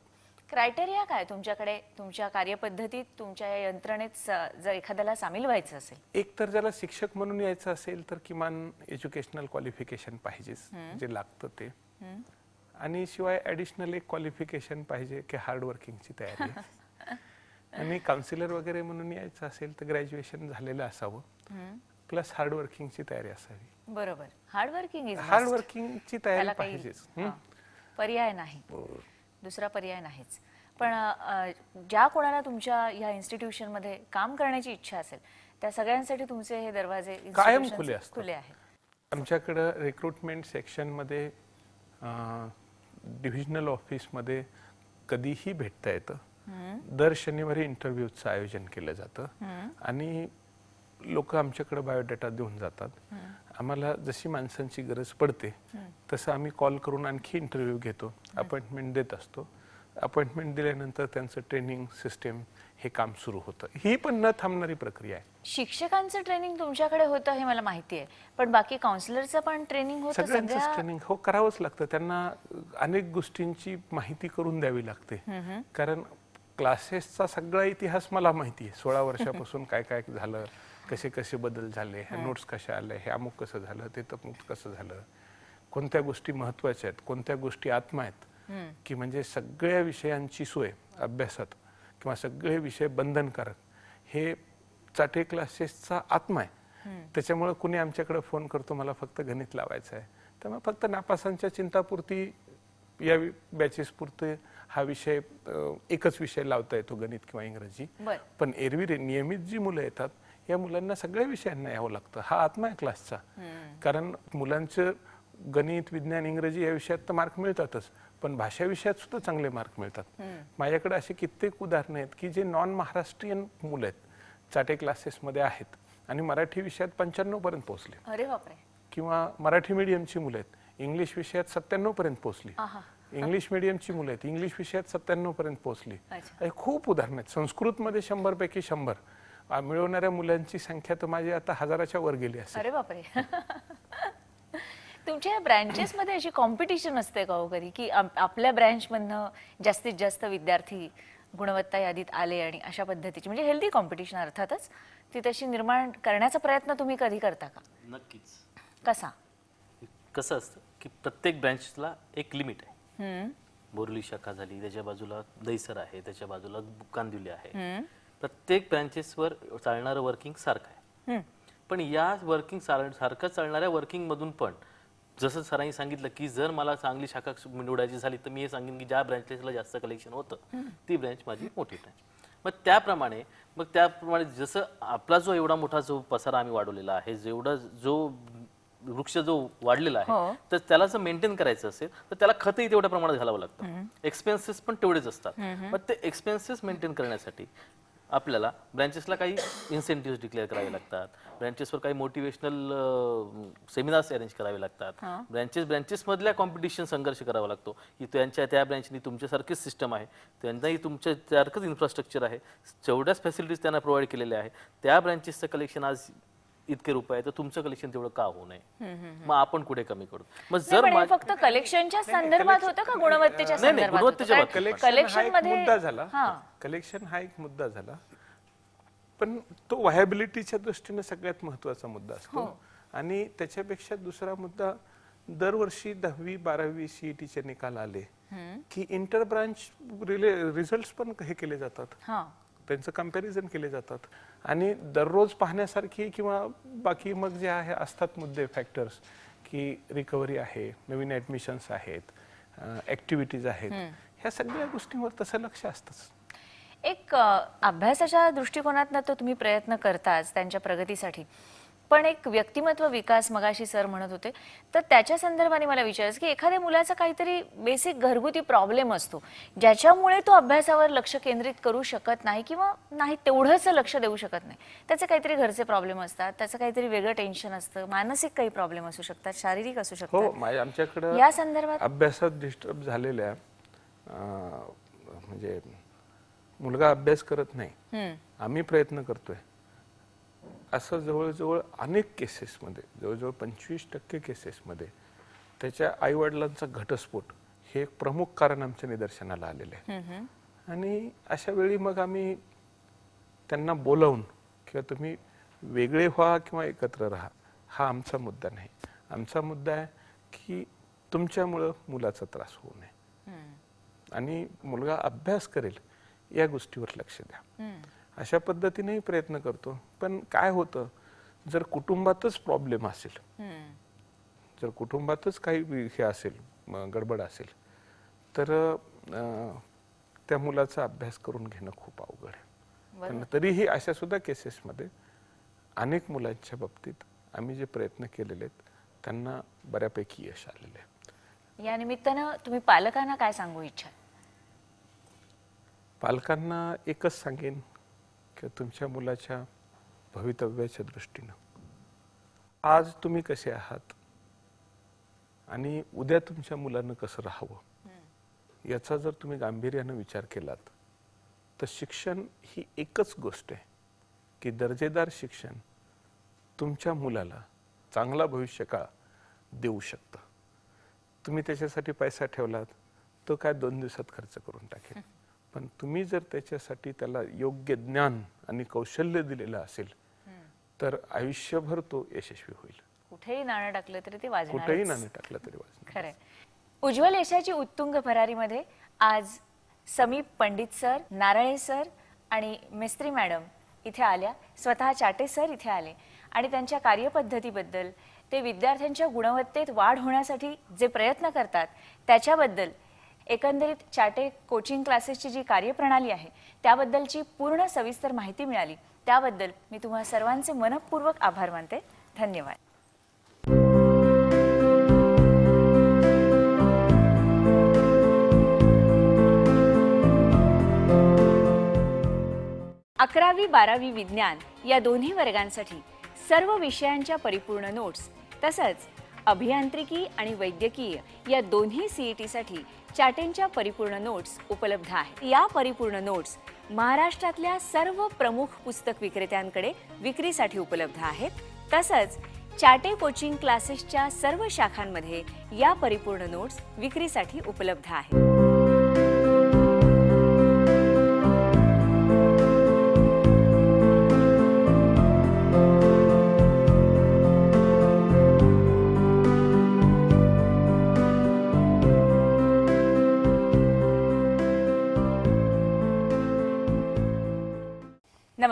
क्रायटेरिया काय तुमच्याकडे, तुमच्या कार्यपद्धतीत, तुमच्या या यंत्रणेत जर एखाद्याला सामील व्हायचं असेल? एक तर ज्याला शिक्षक म्हणून यायचं असेल तर किमान एज्युकेशनल क्वालिफिकेशन पाहिजेच, जे लागतं ते. आणि शिवाय ऍडिशनल एक क्वालिफिकेशन पाहिजे की हार्ड वर्किंगची तयारी. आणि काउन्सिलर वगैरे म्हणून यायचं असेल तर ग्रॅज्युएशन झालेलं असावं, प्लस हार्ड वर्किंगची तयारी असावी. बरोबर, हार्ड वर्किंग हार्ड वर्किंगची तयारी पाहिजेच. पर्याय नाही, दुसरा पर्याय नाहीच. पण ज्या कोणाला तुमच्या या इन्स्टिट्यूशन मध्ये काम करण्याची इच्छा असेल त्या सगळ्यांसाठी तुमचे हे दरवाजे कायम खुले आहेत. आमच्याकडे रिक्रुटमेंट सेक्शन मध्ये डिव्हिजनल ऑफिस मध्ये कधीही भेटता येतं. दर शनिवारी इंटरव्ह्यूचं आयोजन केलं जातं आणि लोक आमच्याकडे बायोडेटा देऊन जातात. आम्हाला जशी माणसांची गरज पडते तसं आम्ही कॉल करून आणखी इंटरव्ह्यू घेतो, अपॉइंटमेंट देत असतो. अपॉइंटमेंट दिल्यानंतर त्यांचं ट्रेनिंग सिस्टीम हे काम सुरू होतं. ही पण न थांबणारी प्रक्रिया आहे. शिक्षकांचं ट्रेनिंग तुमच्याकडे होतं हे मला माहिती आहे, पण बाकी काउन्सिलरचं पण ट्रेनिंग होतं? सगळ्यांचं ट्रेनिंग हो करावंच लागतं. त्यांना अनेक गोष्टींची माहिती करून द्यावी लागते. कारण क्लासेसचा सगळा इतिहास मला माहिती आहे. 16 वर्षापासून काय काय झालं, कसे कसे बदल झाले, ह्या नोट्स कशा आल्या, हे अमुक कसं झालं, ते तमुक कसं झालं, कोणत्या गोष्टी महत्वाच्या आहेत, कोणत्या गोष्टी आत्मा आहेत, की म्हणजे सगळ्या विषयांची सोय अभ्यासात किंवा सगळे विषय बंधनकारक हे चाटे क्लासेसचा आत्मा आहे. त्याच्यामुळे कुणी आमच्याकडे फोन करतो मला फक्त गणित लावायचं आहे, तर मग फक्त नापासांच्या चिंतापुरती या बॅचेस पुरते हा विषय एकच विषय लावता येतो, गणित किंवा इंग्रजी. पण एरवी नियमित जी मुलं येतात या मुलांना सगळ्या विषयांना यावं लागतं. हा आत्मा आहे क्लासचा. कारण मुलांचं गणित, विज्ञान, इंग्रजी या विषयात तर मार्क मिळतातच, पण भाषा विषयात सुद्धा चांगले मार्क मिळतात. माझ्याकडे असे कित्येक उदाहरणं आहेत की जे नॉन महाराष्ट्रीयन मुलं आहेत चाटे क्लासेसमध्ये आहेत आणि मराठी विषयात 95 पर्यंत पोहोचले. अरे बापरे. किंवा मराठी मीडियमची मुलं आहेत, इंग्लिश विषयात 97 पर्यंत पोहोचली. इंग्लिश मीडियमची मुलं आहेत, इंग्लिश विषयात 97 पर्यंत पोहोचली. खूप उदाहरणं आहेत. संस्कृतमध्ये 100 पैकी 100 मिळवणाऱ्या मुलांची संख्या तर माझी आता 1000च्या वर गेली असेल. अरे बापरे. तुमच्या ब्रँचेस मध्ये अशी कॉम्पिटिशन असते का हो कधी, की आपल्या ब्रँच मधनं जास्तीत जास्त विद्यार्थी गुणवत्ता यादीत आले आणि अशा पद्धतीची म्हणजे हेल्दी कॉम्पिटिशन अर्थातच ती तशी निर्माण करण्याचा प्रयत्न तुम्ही कधी करता का? नक्कीच. कसा? कसं असतं की प्रत्येक ब्रँचला एक लिमिट आहे. हम्म, बोरली शाखा झाली, त्याच्या बाजूला दहिसर आहे, त्याच्या बाजूला कांदिवली आहे. प्रत्येक ब्रँचेसवर चालणारं वर्किंग सारखं आहे. हम्म, पण या वर्किंग सारखं चालणाऱ्या वर्किंग मधून पण जसं सरांनी सांगितलं की जर मला चांगली शाखा निवडायची झाली तर मी हे सांगेन की ज्या ब्रँचेसला जास्त कलेक्शन होतं ती ब्रँच माझी मोठी ब्रँच. मग त्याप्रमाणे जसं आपला जो एवढा मोठा जो पसारा आम्ही वाढवलेला आहे, जेवढा जो वृक्ष जो वाढलेला आहे, तर त्याला जर मेंटेन करायचं असेल तर त्याला खतही तेवढ्या प्रमाणात घालावं लागतं. एक्सपेन्सेस पण तेवढेच असतात. मग ते एक्सपेन्सेस मेंटेन करण्यासाठी आपल्याला ब्रँचेसला काही इन्सेंटिव्ह डिक्लेअर करावे लागतात, ब्रँचेसवर काही मोटिवेशनल सेमिनार्स अरेंज करावे लागतात, ब्रँचेस मधल्या कॉम्पिटिशन संघर्ष करावा लागतो की त्या ब्रँचनी तुमच्यासारखीच सिस्टम आहे, त्यांनाही तुमच्यासारखंच इन्फ्रास्ट्रक्चर आहे, जेवढ्याच फॅसिलिटीज त्यांना प्रोव्हाइड केलेल्या आहे, त्या ब्रँचेसचं कलेक्शन आज इतके रुपये आहे तर तुमचं कलेक्शन तेवढं का होऊ नये, मग आपण कुठे कमी करू. मग जर पण हे फक्त कलेक्शनच्या संदर्भात होतं का गुणवत्तेच्या नाही, नाही, संदर्भात गुणवत्तेच्या होतं? बाबतीत. कारण कलेक्शन हा एक मध्ये मुद्दा झाला. हा. कलेक्शन हा एक मुद्दा झाला, पण तो व्हायबिलिटीच्या दृष्टीने सगळ्यात महत्वाचा मुद्दा असतो. आणि त्याच्यापेक्षा दुसरा मुद्दा, दरवर्षी 10वी 12वी सीईटीचे निकाल आले की इंटर ब्रांच रिझल्ट पण हे केले जातात, हा, त्यांचं कम्पॅरिझन केले जातात. आणि दररोज पाहण्यासारखी किंवा बाकी मग जे आहे असतात मुद्दे, फॅक्टर्स, की रिकव्हरी आहे, नवीन ऍडमिशन्स आहेत, ऍक्टिव्हिटीज आहेत, ह्या सगळ्या गोष्टींवर तसं लक्ष असतंच. एक अभ्यासाच्या दृष्टिकोनातनं तर तुम्ही प्रयत्न करताच त्यांच्या प्रगतीसाठी, पण एक व्यक्तिमत्व विकास मगाशी सर म्हणत होते, तर त्याच्या संदर्भाने मला विचारायचं की एखाद्या मुलाचा काहीतरी बेसिक घरगुती प्रॉब्लेम असतो ज्याच्यामुळे तो अभ्यासावर लक्ष केंद्रित करू शकत नाही किंवा नाही तेवढंच लक्ष देऊ शकत नाही. त्याचे काहीतरी घरचे प्रॉब्लेम असतात, त्याचं काहीतरी वेगळं टेन्शन असतं, मानसिक काही प्रॉब्लेम असू शकतात, शारीरिक असू हो, शकतात. आमच्याकडे या संदर्भात अभ्यासात डिस्टर्ब झालेल्या, म्हणजे मुलगा अभ्यास करत नाही, आम्ही प्रयत्न करतोय, असं जवळजवळ अनेक केसेसमध्ये, जवळजवळ 25% केसेसमध्ये त्याच्या आईवडिलांचा घटस्फोट हे एक प्रमुख कारण आमच्या निदर्शनाला आलेलं आहे. आणि अशा वेळी मग आम्ही त्यांना बोलावून किंवा तुम्ही वेगळे व्हा किंवा एकत्र राहा, हा आमचा मुद्दा नाही. आमचा मुद्दा आहे की तुमच्यामुळं मुलाचा त्रास होऊ नये आणि मुलगा अभ्यास करेल या गोष्टीवर लक्ष द्या. अशा पद्धतीनेही प्रयत्न करतो. पण काय होतं, जर कुटुंबातच प्रॉब्लेम असेल, जर कुटुंबातच काही हे असेल, गडबड असेल, तर त्या मुलाचा अभ्यास करून घेणं खूप अवघड आहे. पण तरीही अशा सुद्धा केसेसमध्ये अनेक मुलांच्या बाबतीत आम्ही जे प्रयत्न केलेले आहेत त्यांना बऱ्यापैकी यश आलेले आहे. या निमित्तानं तुम्ही पालकांना काय सांगू इच्छा? पालकांना एकच सांगेन की तुमच्या मुलाच्या भवितव्याच्या दृष्टीनं आज तुम्ही कसे आहात आणि उद्या तुमच्या मुलानं कसं राहावं याचा जर तुम्ही गांभीर्यानं विचार केलात तर शिक्षण ही एकच गोष्ट आहे की दर्जेदार शिक्षण तुमच्या मुलाला चांगला भविष्यकाळ देऊ शकतं. तुम्ही त्याच्यासाठी पैसा ठेवलात तो काय 2 दिवसात खर्च करून टाकेल, पण तुम्ही जर त्याच्यासाठी त्याला योग्य ज्ञान आणि कौशल्य दिलेलं असेल तर आयुष्यभर तो यशस्वी होईल. कुठेही नाणं टाकलं तरी ते वाजणार. कुठेही नाणं टाकलं तरी वाजणार. खरंय. उज्ज्वल यशाची उत्तुंग भरारीमध्ये आज समीप पंडित सर, नारळे सर आणि मिस्त्री मॅडम इथे आल्या, स्वतः चाटे सर इथे आले आणि त्यांच्या कार्यपद्धतीबद्दल, ते विद्यार्थ्यांच्या गुणवत्तेत वाढ होण्यासाठी जे प्रयत्न करतात त्याच्याबद्दल, एकंदरीत चाटे कोचिंग क्लासेसची जी कार्यप्रणाली आहे त्याबद्दलची पूर्ण सविस्तर माहिती मिळाली, त्याबद्दल मी तुम्हा सर्वांचे मनःपूर्वक आभार मानते. धन्यवाद. अकरावी 12वी विज्ञान या दोन्ही वर्गांसाठी सर्व विषयांच्या परिपूर्ण नोट्स तसंच अभियांत्रिकी आणि वैद्यकीय या दोन्ही सीईटीसाठी चाटेंच्या परिपूर्ण नोट्स उपलब्ध आहेत. या परिपूर्ण नोट्स महाराष्ट्रातल्या सर्व प्रमुख पुस्तक विक्रेत्यांकडे विक्रीसाठी उपलब्ध आहेत. तसंच चाटे कोचिंग क्लासेसच्या सर्व शाखांमध्ये या परिपूर्ण नोट्स विक्रीसाठी उपलब्ध आहेत.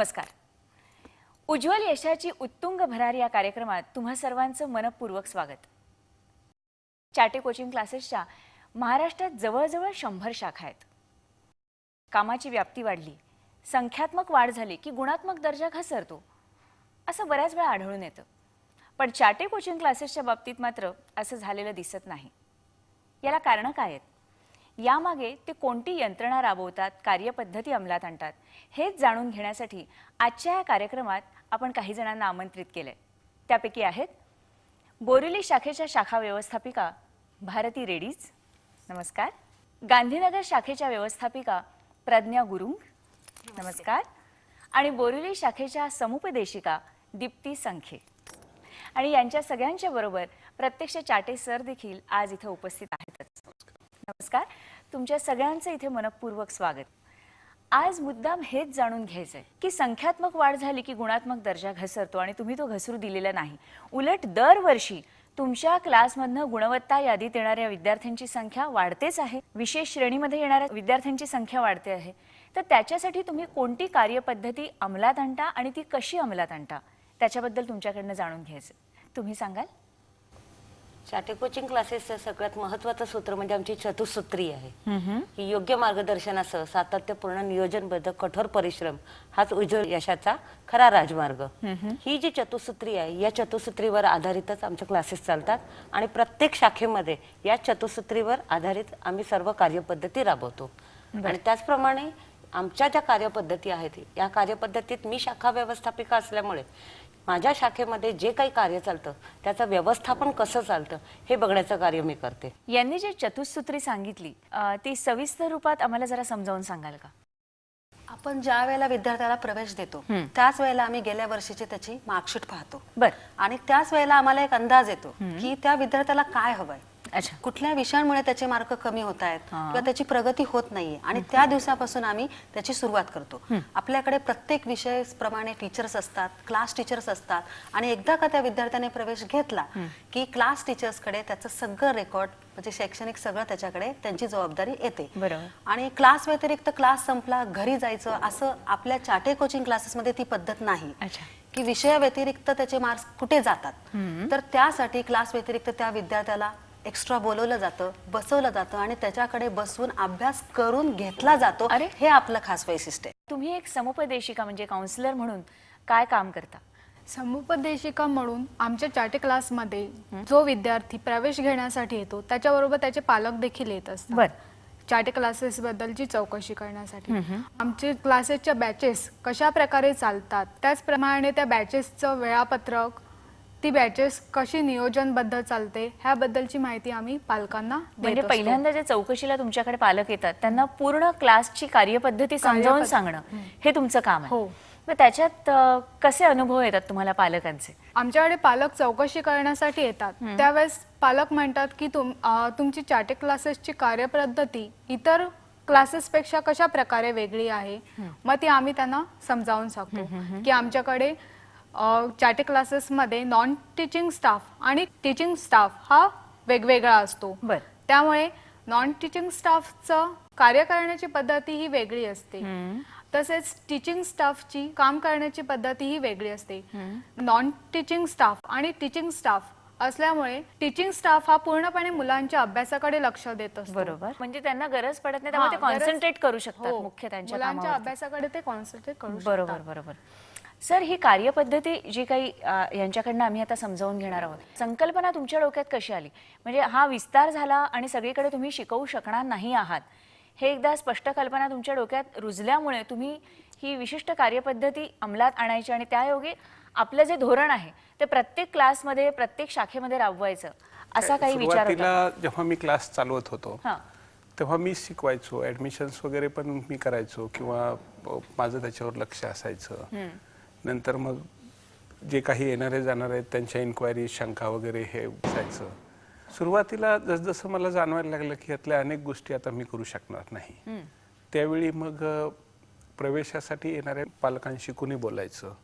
नमस्कार. उज्ज्वल यशाची उत्तुंग भरारी या कार्यक्रमात तुम्हा सर्वांचं मनपूर्वक स्वागत. चाटे कोचिंग क्लासेसच्या महाराष्ट्रात जवळजवळ 100 शाखा आहेत. कामाची व्याप्ती वाढली, संख्यात्मक वाढ झाली की गुणात्मक दर्जा घसरतो असं बऱ्याच वेळा आढळून येतं. पण चाटे कोचिंग क्लासेसच्या बाबतीत मात्र असं झालेलं दिसत नाही. याला कारणं काय आहेत? यामागे ते कोणती यंत्रणा राबवतात, कार्यपद्धती अंमलात आणतात, हेच जाणून घेण्यासाठी आजच्या या कार्यक्रमात आपण काही जणांना आमंत्रित केले. त्यापैकी आहेत बोरिवली शाखेच्या शाखा व्यवस्थापिका भारती रेड्डीज, नमस्कार. गांधीनगर शाखेच्या व्यवस्थापिका प्रज्ञा गुरुंग, नमस्कार. आणि बोरिवली शाखेच्या समुपदेशिका दीप्ती संखे. आणि यांच्या सगळ्यांच्या बरोबर प्रत्यक्ष चाटे सर देखील आज इथे उपस्थित आहेतच. नमस्कार. तुमच्या सगळ्यांचं इथे मनपूर्वक स्वागत. आज मुद्दाम हेच जाणून घ्यायचंय की संख्यात्मक वाढ झाली की गुणात्मक दर्जा घसरतो आणि तुम्ही तो घसरू दिलेला नाही. उलट दरवर्षी तुमच्या क्लासमधनं गुणवत्ता यादीत येणाऱ्या विद्यार्थ्यांची संख्या वाढतेच आहे, विशेष श्रेणीमध्ये येणाऱ्या विद्यार्थ्यांची संख्या वाढते आहे. तर त्याच्यासाठी तुम्ही कोणती कार्यपद्धती अंमलात आणता आणि ती कशी अंमलात आणता त्याच्याबद्दल तुमच्याकडनं जाणून घ्यायचं. तुम्ही सांगाल? चाटे कोचिंग क्लासेसचं सगळ्यात महत्त्वाचं सूत्र म्हणजे आमची चतुसूत्री आहे की योग्य मार्गदर्शनासह सातत्यपूर्ण नियोजनबद्ध कठोर परिश्रम हाच उज्ज्वल यशाचा खरा राजमार्ग. ही जी चतुसूत्री आहे या चतुसूत्रीवर आधारितच आमचे क्लासेस चालतात आणि प्रत्येक शाखेमध्ये या चतुसूत्रीवर आधारित आम्ही सर्व कार्यपद्धती राबवतो. आणि त्याचप्रमाणे आमच्या ज्या कार्यपद्धती आहेत या कार्यपद्धतीत मी शाखा व्यवस्थापिका असल्यामुळे माझ्या शाखेमध्ये जे काही कार्य चालतं त्याचं व्यवस्थापन कसं चालतं हे बघण्याचं कार्य मी करते. यांनी जे चतुसूत्री सांगितली ती सविस्तर रूपात आम्हाला जरा समजावून सांगाल का? आपण ज्या वेळेला विद्यार्थ्याला प्रवेश देतो त्याच वेळेला आम्ही गेल्या वर्षीची त्याची मार्कशीट पाहतो. बर. आणि त्याच वेळेला आम्हाला एक अंदाज येतो की त्या विद्यार्थ्याला काय हवंय, अच्छा, कुठल्या विषयांमुळे त्याचे मार्क कमी होत आहेत किंवा त्याची प्रगती होत नाहीये. आणि त्या दिवसापासून आम्ही त्याची सुरुवात करतो. आपल्याकडे प्रत्येक विषय प्रमाणे टीचर्स असतात, क्लास टीचर्स असतात. आणि एकदा का त्या विद्यार्थ्याने प्रवेश घेतला की क्लास टीचर्सकडे त्याचं सगळं रेकॉर्ड म्हणजे शैक्षणिक सगळं त्याच्याकडे त्यांची जबाबदारी येते. बरोबर. आणि क्लास व्यतिरिक्त क्लास संपला घरी जायचं असं आपल्या चाटे कोचिंग क्लासेसमध्ये ती पद्धत नाही की विषया व्यतिरिक्त त्याचे मार्क्स कुठे जातात. तर त्यासाठी क्लास व्यतिरिक्त त्या विद्यार्थ्याला एक्स्ट्रा बोलवलं जातं, बसवलं जातं आणि त्याच्याकडे बसवून अभ्यास करून घेतला जातो. हे आपलं खास वैशिष्ट्य आहे. तुम्ही एक समुपदेशिका म्हणजे काउन्सिलर म्हणून काय काम करता? समुपदेशिका म्हणून आमच्या चाटे क्लासमध्ये जो विद्यार्थी प्रवेश घेण्यासाठी येतो त्याच्याबरोबर त्याचे पालक देखील येत असतात. बर. चाटे क्लासेस बद्दलची चौकशी करण्यासाठी. आमचे क्लासेसच्या बॅचेस कशा प्रकारे चालतात त्याचप्रमाणे त्या बॅचेसचं वेळापत्रक, ती बॅचेस कशी नियोजनबद्ध चालते ह्याबद्दलची माहिती आम्ही पालकांना म्हणजे पहिल्यांदा जे चौकशीला तुमच्याकडे पालक येतात त्यांना पूर्ण क्लासची कार्यपद्धती समजावून सांगणं हे तुमचं काम आहे. मग त्याच्यात कसे अनुभव येतात तुम्हाला पालकांचे? आमच्याकडे पालक चौकशी करण्यासाठी येतात त्यावेळेस पालक म्हणतात की तुमची चाटे क्लासेसची कार्यपद्धती इतर क्लासेसपेक्षा कशा प्रकारे वेगळी आहे. मग ती आम्ही त्यांना समजावून सांगतो की आमच्याकडे चाटे क्लासेसमध्ये नॉन टीचिंग स्टाफ आणि टीचिंग स्टाफ हा वेगवेगळा असतो. त्यामुळे नॉन टीचिंग स्टाफचं कार्य करण्याची पद्धती ही वेगळी असते. तसेच टीचिंग स्टाफची काम करण्याची पद्धती ही वेगळी असते. नॉन टीचिंग स्टाफ आणि टीचिंग स्टाफ असल्यामुळे टीचिंग स्टाफ हा पूर्णपणे मुलांच्या अभ्यासाकडे लक्ष देत असतो. बरोबर. म्हणजे त्यांना गरज पडत नाही त्यामुळे ते कॉन्सन्ट्रेट करू शकतात मुख्य त्यांच्या मुलांच्या अभ्यासाकडे ते कॉन्सन्ट्रेट करू शकतात. बरोबर बरोबर. सर, ही कार्यपद्धती जी काही यांच्याकडनं आम्ही आता समजावून घेणार आहोत, संकल्पना तुमच्या डोक्यात कशी आली? म्हणजे हा विस्तार झाला आणि सगळीकडे तुम्ही शिकवू शकणार नाही आहात हे एकदा स्पष्ट कल्पना तुमच्या डोक्यात रुजल्यामुळे तुम्ही ही विशिष्ट कार्यपद्धती अंमलात आणायची आणि त्यायोगे आपलं जे धोरण आहे ते प्रत्येक क्लासमध्ये प्रत्येक शाखेमध्ये राबवायचं असा काही विचार होता? सुरुवातीला जेव्हा मी क्लास चालवत होतो तेव्हा मी शिकवायचो, ऍडमिशन्स वगैरे पण मी करायचो किंवा माझं त्याच्यावर लक्ष असायचं. नंतर मग जे काही येणारे जाणारे आहेत त्यांच्या इन्क्वायरी, शंका वगैरे हे असायचं. सुरुवातीला जसजसं मला जाणवायला लागलं की यातल्या अनेक गोष्टी आता मी करू शकणार नाही, त्यावेळी मग प्रवेशासाठी येणाऱ्या पालकांशी कुणी बोलायचं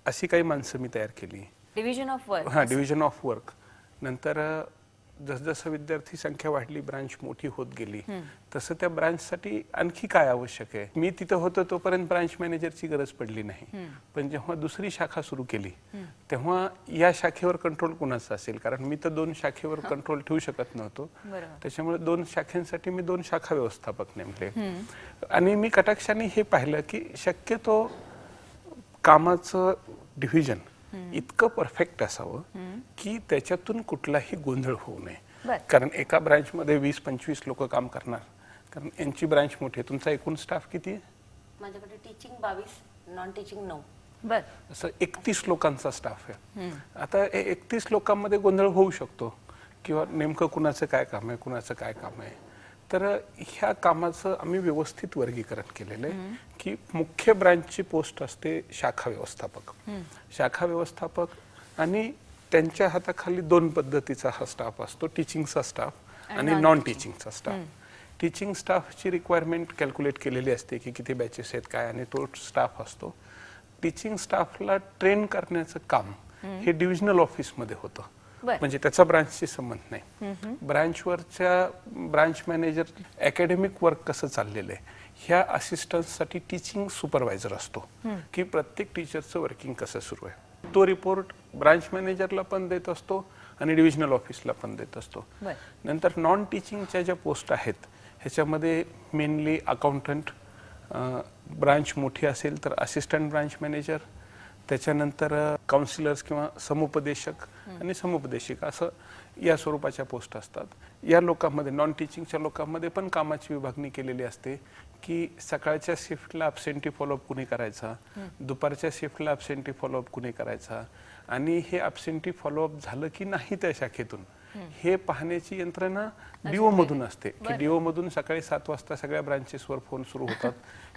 अशी काही माणसं मी तयार केली. Division of work. हां, डिव्हिजन ऑफ वर्क. नंतर जसजसं विद्यार्थी संख्या वाढली, ब्रांच मोठी होत गेली, तसं त्या ब्रांचसाठी आणखी काय आवश्यक आहे. मी तिथं होतो तोपर्यंत ब्रांच मॅनेजरची गरज पडली नाही, पण जेव्हा दुसरी शाखा सुरू केली तेव्हा या शाखेवर कंट्रोल कुणाचा असेल, कारण मी तर 2 शाखेवर कंट्रोल ठेवू शकत नव्हतो. त्याच्यामुळे 2 शाखांसाठी मी 2 शाखा व्यवस्थापक नेमले. आणि मी कटाक्षाने हे पाहिलं की शक्यतो कामाचं डिव्हिजन इतकं परफेक्ट असावं की त्याच्यातून कुठलाही गोंधळ होऊ नये. कारण एका ब्रांचमध्ये 20-25 लोक काम करणार, कारण यांची ब्रांच मोठी आहे. तुमचा एकूण स्टाफ किती आहे? माझ्याकडे टीचिंग 22, नॉन टीचिंग 9. असं 31 लोकांचा स्टाफ आहे. आता 31 लोकांमध्ये गोंधळ होऊ शकतो किंवा नेमकं कुणाचं काय काम आहे, कुणाचं काय काम आहे. तर ह्या कामाचं आम्ही व्यवस्थित वर्गीकरण केलेलं आहे की मुख्य ब्रांचची पोस्ट असते शाखा व्यवस्थापक. शाखा व्यवस्थापक आणि त्यांच्या हाताखाली 2 पद्धतीचा हा स्टाफ असतो, टीचिंगचा स्टाफ आणि नॉन टीचिंगचा स्टाफ. टीचिंग स्टाफची रिक्वायरमेंट कॅल्क्युलेट केलेली असते की किती बॅचेस आहेत काय, आणि तो स्टाफ असतो. टीचिंग स्टाफला ट्रेन करण्याचं काम हे डिव्हिजनल ऑफिसमध्ये होतं, म्हणजे त्याचा ब्रांचशी संबंध नाही. ब्रांचवरच्या ब्रांच मॅनेजर अकॅडमिक वर्क कसं चाललेलं आहे ह्या असिस्टंटसाठी टीचिंग सुपरवायझर असतो की प्रत्येक टीचरचं वर्किंग कसं सुरू आहे. तो रिपोर्ट ब्रांच मॅनेजरला पण देत असतो आणि डिव्हिजनल ऑफिसला पण देत असतो. नंतर नॉन टीचिंगच्या ज्या पोस्ट आहेत ह्याच्यामध्ये मेनली अकाउंटंट, ब्रांच मोठी असेल तर असिस्टंट ब्रांच मॅनेजर, त्याच्यानंतर काउन्सिलर्स किंवा समुपदेशक आणि समुपदेशिका असं या स्वरूपाच्या पोस्ट असतात. या लोकांमध्ये नॉन टीचिंगच्या लोकांमध्ये पण कामाची विभागणी केलेली असते की सकाळच्या शिफ्टला अब्सेंटी फॉलोअप कुणी करायचा, दुपारच्या शिफ्टला अब्सेंटी फॉलोअप कुणी करायचा, आणि हे अब्सेंटी फॉलोअप झालं की नाही त्या शाखेतून हे पाहण्याची यंत्रणा डीओ मधून असते. की डीओ मधून सकाळी 7 वाजता सगळ्या ब्रांचेसवर फोन सुरू होतात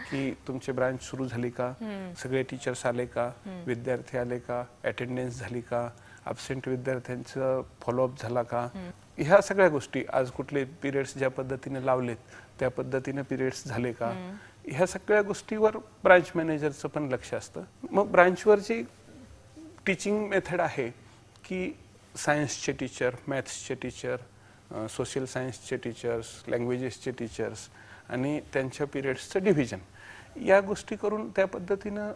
की तुमची ब्रांच सुरू झाली का, सगळे टीचर्स आले का, विद्यार्थी आले का, अटेंडन्स झाली का, अब्सेंट विद्यार्थ्यांचं फॉलोअप झाला का, ह्या सगळ्या गोष्टी, आज कुठले पिरियड्स ज्या पद्धतीने लावलेत त्या पद्धतीने पिरियड्स झाले का, ह्या सगळ्या गोष्टीवर ब्रांच मॅनेजरचं पण लक्ष असतं. मग ब्रांचवरची टीचिंग मेथड आहे की सायन्सचे टीचर, मॅथ्सचे टीचर, सोशल सायन्सचे टीचर्स, लँग्वेजेसचे टीचर्स आणि त्यांच्या पिरियड्सचं डिव्हिजन, या गोष्टी करून त्या पद्धतीनं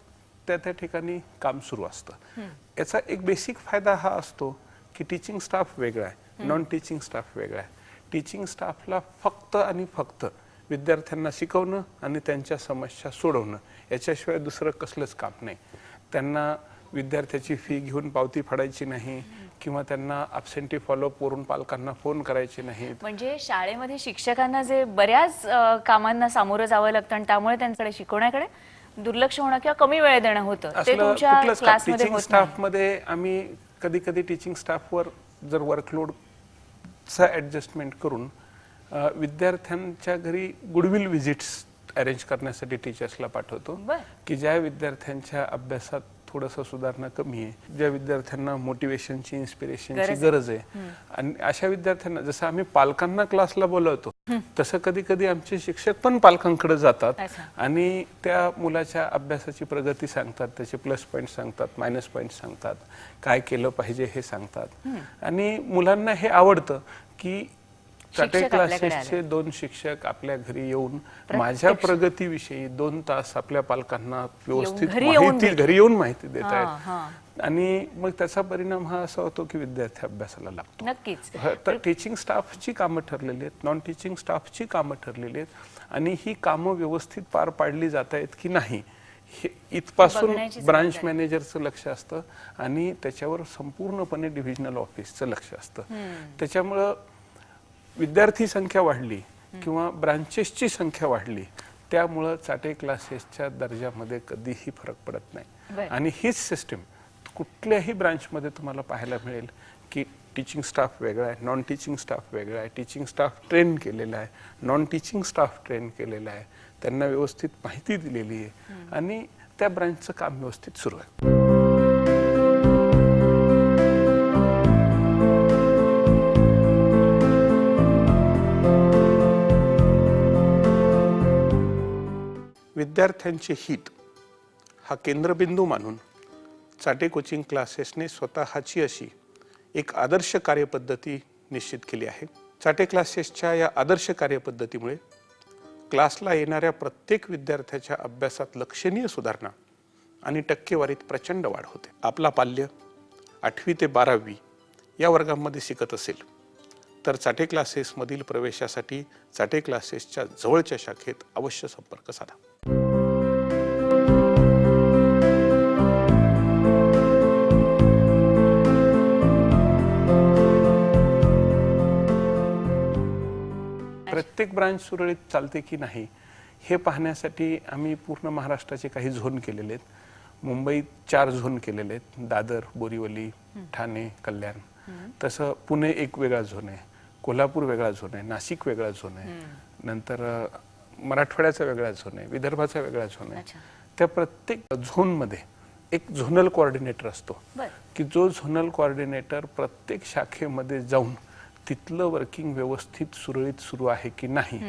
त्या ठिकाणी काम सुरू असतं. याचा एक बेसिक फायदा हा असतो की टीचिंग स्टाफ वेगळा आहे, नॉन टीचिंग स्टाफ वेगळा आहे. टीचिंग स्टाफला फक्त आणि फक्त विद्यार्थ्यांना शिकवणं आणि त्यांच्या समस्या सोडवणं याच्याशिवाय दुसरं कसलंच काम नाही. त्यांना विद्यार्थ्याची फी घेऊन पावती फाडायची नाही किंवा त्यांना अब्सेंटी फॉलोअप वरून पालकांना फोन करायचे नाहीत. म्हणजे शाळेमध्ये शिक्षकांना जे बऱ्याच कामांना सामोरं जावं लागतं आणि त्यामुळे त्यांच्याकडे शिकवण्याकडे दुर्लक्ष होणं किंवा कमी वेळ देणं होतं ते तुमच्या क्लासमध्ये टीचिंग स्टाफमध्ये आम्ही कधी कधी टीचिंग स्टाफवर जर वर्कलोडचा ऍडजस्टमेंट करून विद्यार्थ्यांच्या घरी गुडविल व्हिजिट्स अरेंज करण्यासाठी टीचर्सला पाठवतो की ज्या विद्यार्थ्यांच्या अभ्यासात थोडंसं सुधारणा कमी आहे, ज्या विद्यार्थ्यांना मोटिवेशनची, इन्स्पिरेशनची गरज आहे, आणि अशा विद्यार्थ्यांना जसं आम्ही पालकांना क्लासला बोलवतो तसं कधी कधी आमचे शिक्षक पण पालकांकडे जातात आणि त्या मुलाच्या अभ्यासाची प्रगती सांगतात, त्याचे प्लस पॉईंट सांगतात, मायनस पॉईंट सांगतात, काय केलं पाहिजे हे सांगतात. आणि मुलांना हे आवडतं की चाटे क्लासेसचे 2 शिक्षक आपल्या घरी येऊन माझ्या प्रगतीविषयी 2 तास आपल्या पालकांना व्यवस्थित घरी येऊन माहिती देत आहेत. आणि मग त्याचा परिणाम हा असा होतो की विद्यार्थी अभ्यासाला लागतो. नक्कीच. तर टीचिंग स्टाफची कामं ठरलेली आहेत, नॉन टीचिंग स्टाफची कामं ठरलेली आहेत, आणि ही कामं व्यवस्थित पार पाडली जात आहेत की नाही हे इथपासून ब्रांच मॅनेजरचं लक्ष असतं आणि त्याच्यावर संपूर्णपणे डिव्हिजनल ऑफिसचं लक्ष असतं. त्याच्यामुळं विद्यार्थी संख्या वाढली किंवा ब्रांचेसची संख्या वाढली त्यामुळं चाटे क्लासेसच्या दर्जामध्ये कधीही फरक पडत नाही. आणि हीच सिस्टीम कुठल्याही ब्रांचमध्ये तुम्हाला पाहायला मिळेल की टीचिंग स्टाफ वेगळा आहे, नॉन टीचिंग स्टाफ वेगळा आहे, टीचिंग स्टाफ ट्रेन केलेला आहे, नॉन टीचिंग स्टाफ ट्रेन केलेला आहे, त्यांना व्यवस्थित माहिती दिलेली आहे आणि त्या ब्रांचचं काम व्यवस्थित सुरू आहे. विद्यार्थ्यांचे हित हा केंद्रबिंदू मानून चाटे कोचिंग क्लासेसने स्वतःची अशी एक आदर्श कार्यपद्धती निश्चित केली आहे. चाटे क्लासेसच्या या आदर्श कार्यपद्धतीमुळे क्लासला येणाऱ्या प्रत्येक विद्यार्थ्याच्या अभ्यासात लक्षणीय सुधारणा आणि टक्केवारीत प्रचंड वाढ होते. आपला पाल्य 8वी ते 12वी या वर्गामध्ये शिकत असेल तर चाटे क्लासेसमधील प्रवेशासाठी चाटे क्लासेसच्या जवळच्या शाखेत अवश्य संपर्क साधा. प्रत्येक ब्रांच सुरळीत चालते की नाही हे पाहण्यासाठी आम्ही पूर्ण महाराष्ट्राचे काही झोन केलेले आहेत. मुंबईत 4 झोन केलेले आहेत, दादर, बोरिवली, ठाणे, कल्याण. तसं पुणे एक वेगळा झोन आहे, कोल्हापूर वेगळा झोन आहे, नाशिक वेगळा झोन आहे, नंतर मराठवाड्याचा वेगळा झोन आहे, विदर्भाचा वेगळा झोन आहे. त्या प्रत्येक झोनमध्ये एक झोनल कोऑर्डिनेटर असतो की जो झोनल कोऑर्डिनेटर प्रत्येक शाखेमध्ये जाऊन तिथलं वर्किंग व्यवस्थित सुरळीत सुरू आहे की नाही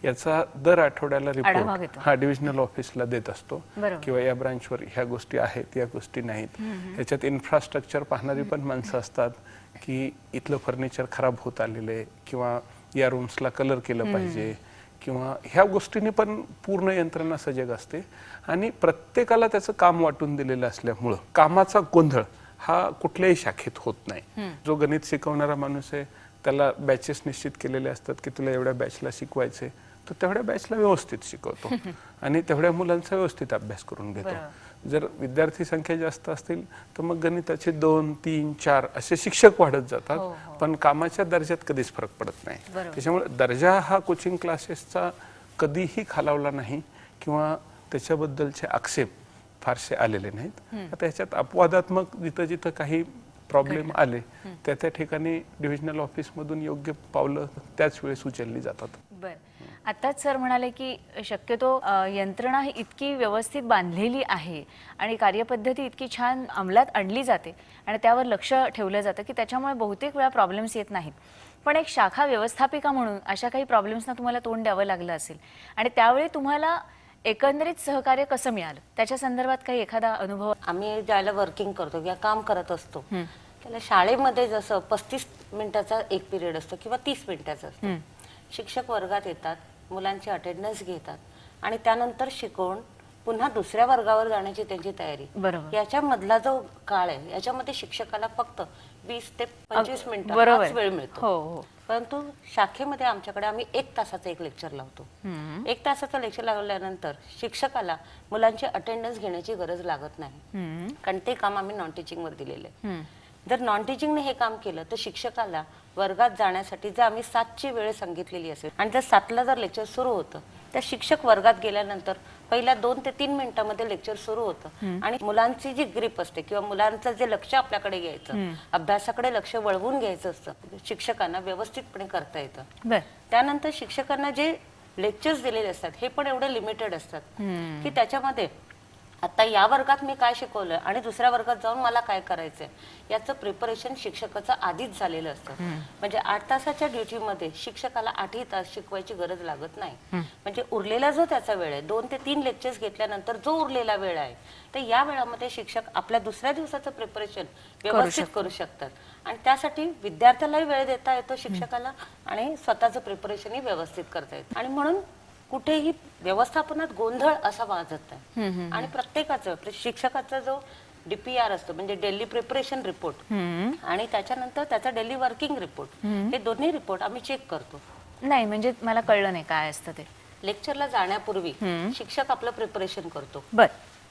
याचा दर आठवड्याला रिपोर्ट हा डिव्हिजनल ऑफिसला देत असतो. किंवा या ब्रांचवर ह्या गोष्टी आहेत, या गोष्टी नाहीत. याच्यात इन्फ्रास्ट्रक्चर पाहणारी पण माणसं असतात की इथलं फर्निचर खराब होत आलेलं आहे किंवा या रूम्सला कलर केलं पाहिजे किंवा ह्या गोष्टीने पण पूर्ण यंत्रणा सजग असते. आणि प्रत्येकाला त्याचं काम वाटून दिलेलं असल्यामुळं कामाचा गोंधळ हा कुठल्याही शाखेत होत नाही. जो गणित शिकवणारा माणूस आहे त्याला बॅचेस निश्चित केलेले असतात की तुला एवढ्या बॅचला शिकवायचे, तो तेवढ्या बॅचला व्यवस्थित शिकवतो आणि तेवढ्या मुलांचा व्यवस्थित अभ्यास करून घेतो. जर विद्यार्थी संख्या जास्त असतील तर मग गणिताचे 2, 3, 4 असे शिक्षक वाढत जातात, पण कामाच्या दर्जात कधीच फरक पडत नाही. त्याच्यामुळे दर्जा हा कोचिंग क्लासेसचा कधीही खालावला नाही किंवा त्याच्याबद्दलचे आक्षेप फारसे आलेले नाहीत. आता ह्याच्यात अपवादात्मक जिथं जिथं काही प्रॉब्लेम आले त्या त्या ठिकाणी डिव्हिजनल ऑफिसमधून योग्य पावलं त्याच वेळेस उचलली जातात. बर, आताच सर म्हणाले की शक्यतो यंत्रणा ही इतकी व्यवस्थित बांधलेली आहे आणि कार्यपद्धती इतकी छान अंमलात आणली जाते आणि त्यावर लक्ष ठेवलं जातं की त्याच्यामुळे बहुतेक वेळा प्रॉब्लेम्स येत नाहीत. पण एक शाखा व्यवस्थापिका म्हणून अशा काही प्रॉब्लेम्सना तुम्हाला तोंड द्यावं लागलं असेल आणि त्यावेळी तुम्हाला एकंदरीत सहकार्य कसं मिळालं त्याच्या संदर्भात काही एखादा अनुभव? आम्ही ज्याला वर्किंग करतो किंवा काम करत असतो त्याला शाळेमध्ये जसं 35 मिनिटाचा एक पिरियड असतो किंवा 30 मिनिटाचा असतो. शिक्षक वर्गात येतात, मुलांची अटेंडन्स घेतात आणि त्यानंतर शिकवून पुन्हा दुसऱ्या वर्गावर जाण्याची त्यांची तयारी. याच्या मधला जो काळ आहे याच्यामध्ये शिक्षकाला फक्त 20 ते 25 मिनिटांचा वेळ मिळतो. परंतु शाखेमध्ये आमच्याकडे आम्ही 1 तासाचं एक लेक्चर लावतो. 1 तासाचं लेक्चर लावल्यानंतर शिक्षकाला मुलांची अटेंडन्स घेण्याची गरज लागत नाही, कारण ते काम आम्ही नॉन टीचिंग वर दिलेलं आहे. जर नॉन टीचिंगने हे काम केलं तर शिक्षकाला वर्गात जाण्यासाठी जर आम्ही 7ची वेळ सांगितलेली असेल आणि जर 7ला जर लेक्चर सुरू होतं तर शिक्षक वर्गात गेल्यानंतर पहिल्या 2 ते 3 मिनिटांमध्ये लेक्चर सुरू होतं आणि मुलांची जी ग्रीप असते किंवा मुलांचं जे लक्ष आपल्याकडे घ्यायचं, अभ्यासाकडे लक्ष वळवून घ्यायचं असतं, शिक्षकांना व्यवस्थितपणे करता येतं. त्यानंतर शिक्षकांना जे लेक्चर्स दिलेले असतात हे पण एवढे लिमिटेड असतात की त्याच्यामध्ये आता या वर्गात मी काय शिकवलं आणि दुसऱ्या वर्गात जाऊन मला काय करायचंय याचं प्रिपरेशन शिक्षकाचं आधीच झालेलं असतं. म्हणजे 8 तासाच्या ड्युटीमध्ये शिक्षकाला 8ही तास शिकवायची गरज लागत नाही. म्हणजे उरलेला जो त्याचा वेळ आहे 2 ते 3 लेक्चर्स घेतल्यानंतर जो उरलेला वेळ आहे तर या वेळामध्ये शिक्षक आपल्या दुसऱ्या दिवसाचं प्रिपरेशन व्यवस्थित करू शकतात आणि त्यासाठी विद्यार्थ्यालाही वेळ देता येतो शिक्षकाला आणि स्वतःचं प्रिपरेशनही व्यवस्थित करता येतं. आणि म्हणून कुठेही व्यवस्थापनात गोंधळ असा वाजत नाही. आणि प्रत्येकाचं शिक्षकाचा जो DPR असतो म्हणजे डेली प्रिपरेशन रिपोर्ट आणि त्याच्यानंतर त्याचा डेली वर्किंग रिपोर्ट, हे दोन्ही रिपोर्ट आम्ही चेक करतो. नाही म्हणजे मला कळलं नाही काय असतं ते. लेक्चरला जाण्यापूर्वी शिक्षक आपलं प्रिपरेशन करतो.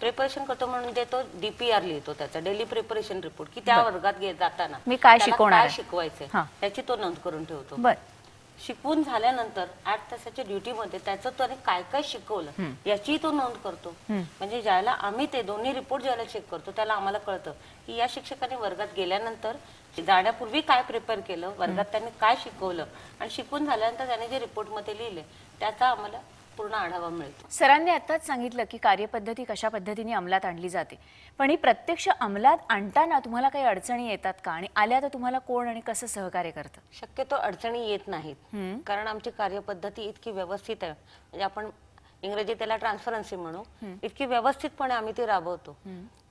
प्रिपरेशन करतो म्हणजे तो DPR लिहितो, त्याचा डेली प्रिपरेशन रिपोर्ट, की त्या वर्गात जाताना मी काय शिकवणार, काय शिकवायचंय त्याची तो नोंद करून ठेवतो. शिकवून झाल्यानंतर 8 तासाच्या ड्युटीमध्ये त्याचं त्याने काय काय शिकवलं याची तो नोंद करतो. म्हणजे ज्याला आम्ही ते दोन्ही रिपोर्ट ज्याला चेक करतो त्याला आम्हाला कळतं की या शिक्षकाने वर्गात गेल्यानंतर जाण्यापूर्वी काय प्रिपेअर केलं, वर्गात त्यांनी काय शिकवलं आणि शिकवून झाल्यानंतर त्याने जे रिपोर्टमध्ये लिहिले त्याचा आम्हाला पूर्ण आढावा मिळतो. सरांनी आताच सांगितलं की कार्यपद्धती कशा पद्धतीने अंमलात आणली जाते, पण ही प्रत्यक्ष अंमलात आणताना तुम्हाला काही अडचणी येतात का आणि आल्या तर तुम्हाला कोण आणि कसं सहकार्य करतं? शक्यतो अडचणी येत नाहीत कारण आमची कार्यपद्धती इतकी व्यवस्थित आहे. म्हणजे आपण इंग्रजी त्याला ट्रान्सफरन्सी म्हणू, इतकी व्यवस्थितपणे आम्ही ती राबवतो.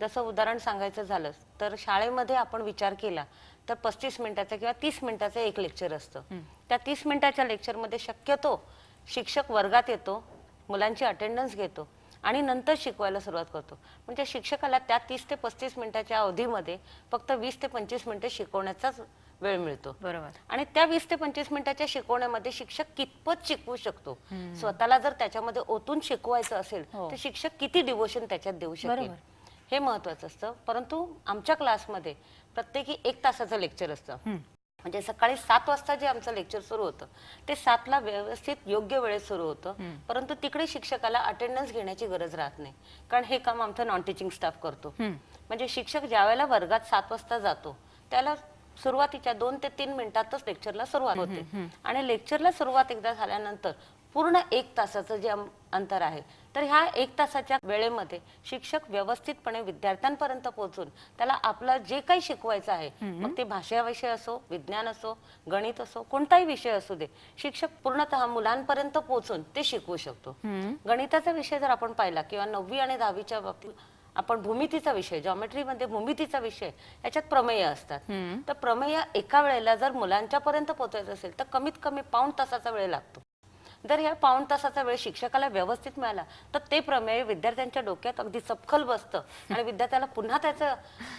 जसं उदाहरण सांगायचं झालं तर शाळेमध्ये आपण विचार केला तर 35 मिनिटाचं किंवा 30 मिनिटाचं एक लेक्चर असतं. त्या 30 मिनिटाच्या लेक्चरमध्ये शक्यतो शिक्षक वर्गात येतो, मुलांची अटेंडन्स घेतो आणि नंतर शिकवायला सुरुवात करतो. म्हणजे शिक्षकाला त्या 30 ते 35 मिनिटाच्या अवधीमध्ये फक्त 20 ते 25 मिनिटं शिकवण्याचाच वेळ मिळतो. बरोबर. आणि त्या 20 ते 25 मिनिटाच्या शिकवण्यामध्ये शिक्षक कितपत शिकवू शकतो, स्वतःला जर त्याच्यामध्ये ओतून शिकवायचं असेल तर शिक्षक किती डिवोशन त्याच्यात देऊ शकेल हे महत्वाचं असतं. परंतु आमच्या क्लासमध्ये प्रत्येकी 1 तासाचं लेक्चर असतं. म्हणजे सकाळी 7 वाजता जे आमचं लेक्चर सुरू होतं ते 7ला व्यवस्थित योग्य वेळेत सुरू होतं. परंतु तिकडे शिक्षकाला अटेंडन्स घेण्याची गरज राहत नाही, कारण हे काम आमचा नॉन टीचिंग स्टाफ करतो. म्हणजे शिक्षक ज्या वेळेला वर्गात 7 वाजता जातो त्याला सुरुवातीच्या 2 ते 3 मिनिटातच लेक्चरला सुरुवात होते आणि लेक्चरला सुरुवात एकदा झाल्यानंतर पूर्ण 1 तासाचं जे अंतर आहे तर ह्या 1 तासाच्या वेळेमध्ये शिक्षक व्यवस्थितपणे विद्यार्थ्यांपर्यंत पोहोचून त्याला आपलं जे काही शिकवायचं आहे, मग ते भाषा विषय असो, विज्ञान असो, गणित असो, कोणताही विषय असू दे, शिक्षक पूर्णतः मुलांपर्यंत पोहोचून ते शिकवू शकतो. गणिताचा विषय जर आपण पाहिला किंवा 9वी आणि 10वीच्या बाबतीत आपण भूमितीचा विषय, जॉमेट्रीमध्ये भूमितीचा विषय, याच्यात प्रमेय असतात. तर प्रमेय एका वेळेला जर मुलांच्या पर्यंत पोहोचायचं असेल तर कमीत कमी पाऊण तासाचा वेळ लागतो. जर ह्या पाऊण तासाचा वेळ शिक्षकाला व्यवस्थित मिळाला तर ते प्रमेय विद्यार्थ्यांच्या डोक्यात अगदी चपखल बसतं आणि विद्यार्थ्याला पुन्हा त्याचं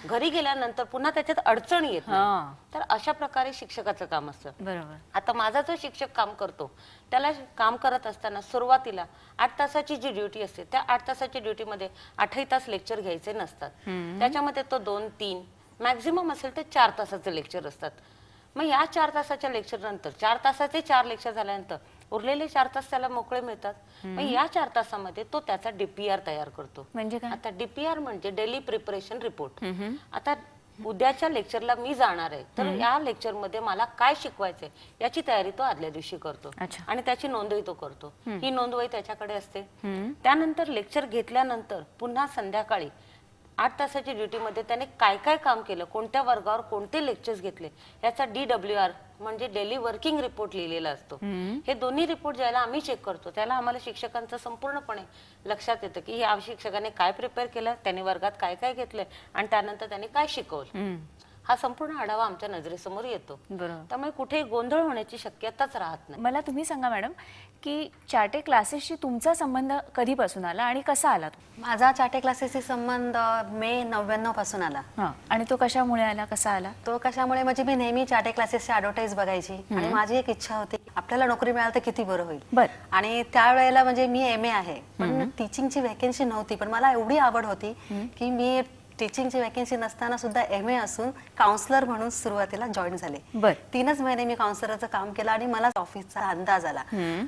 घरी गेल्यानंतर पुन्हा त्याच्यात अडचण येत नाही. तर अशा प्रकारे शिक्षकाचं काम असतं. बरोबर. आता माझा जो शिक्षक काम करतो त्याला काम करत असताना सुरुवातीला 8 तासाची जी ड्युटी असते त्या 8 तासाच्या ड्युटीमध्ये 8 तास लेक्चर घ्यायचे नसतात. त्याच्यामध्ये तो 2-3 मॅक्झिमम असेल तर 4 तासाचे लेक्चर असतात. मग या 4 तासाच्या लेक्चर नंतर 4 तासाचे 4 लेक्चर झाल्यानंतर उरलेले 4 तास त्याला मोकळे मिळतात. मग या 4 तासामध्ये तो त्याचा डीपीआर तयार करतो. म्हणजे काय? आता डीपीआर म्हणजे डेली प्रिपरेशन रिपोर्ट. आता उद्याच्या लेक्चरला मी जाणार आहे तर या लेक्चरमध्ये मला काय शिकवायचंय याची तयारी तो आदल्या दिवशी करतो आणि त्याची नोंदही तो करतो. ही नोंदवही त्याच्याकडे असते. त्यानंतर लेक्चर घेतल्यानंतर पुन्हा संध्याकाळी 8 तासाच्या ड्युटीमध्ये त्याने काय काय काम केलं, कोणत्या वर्गावर कोणते लेक्चर्स घेतले याचा DWR म्हणजे डेली वर्किंग रिपोर्ट लिहिलेला असतो. हे दोन्ही रिपोर्ट ज्याला आम्ही चेक करतो त्याला आम्हाला शिक्षकांचं संपूर्णपणे लक्षात येतं की या शिक्षकाने काय प्रिपेअर केलं, त्याने वर्गात काय काय घेतलंय आणि त्यानंतर त्याने काय शिकवलं. हा संपूर्ण आढावा आमच्या नजरेसमोर येतो. त्यामुळे कुठेही गोंधळ होण्याची शक्यताच राहत नाही. मला तुम्ही सांगा मॅडम की चाटे क्लासेसशी तुमचा संबंध कधीपासून आला आणि कसा आला तो? माझा चाटे क्लासेसशी संबंध मे 99 पासून आला. आणि तो कशामुळे आला, कसा आला? तो कशामुळे म्हणजे मी नेहमी चाटे क्लासेसची ॲडव्हर्टाईज बघायची आणि माझी एक इच्छा होती आपल्याला नोकरी मिळाली तर किती बरं होईल. आणि त्यावेळेला म्हणजे मी MA आहे पण टीचिंगची वॅकन्सी नव्हती, पण मला एवढी आवड होती की मी टीचिंगची वॅकन्सी नसताना सुद्धा MA असून काउन्सलर म्हणून सुरुवातीला जॉईन झाले. 3च महिने मी काउन्सलरचं काम केलं आणि मला ऑफिसचा अंदाज आला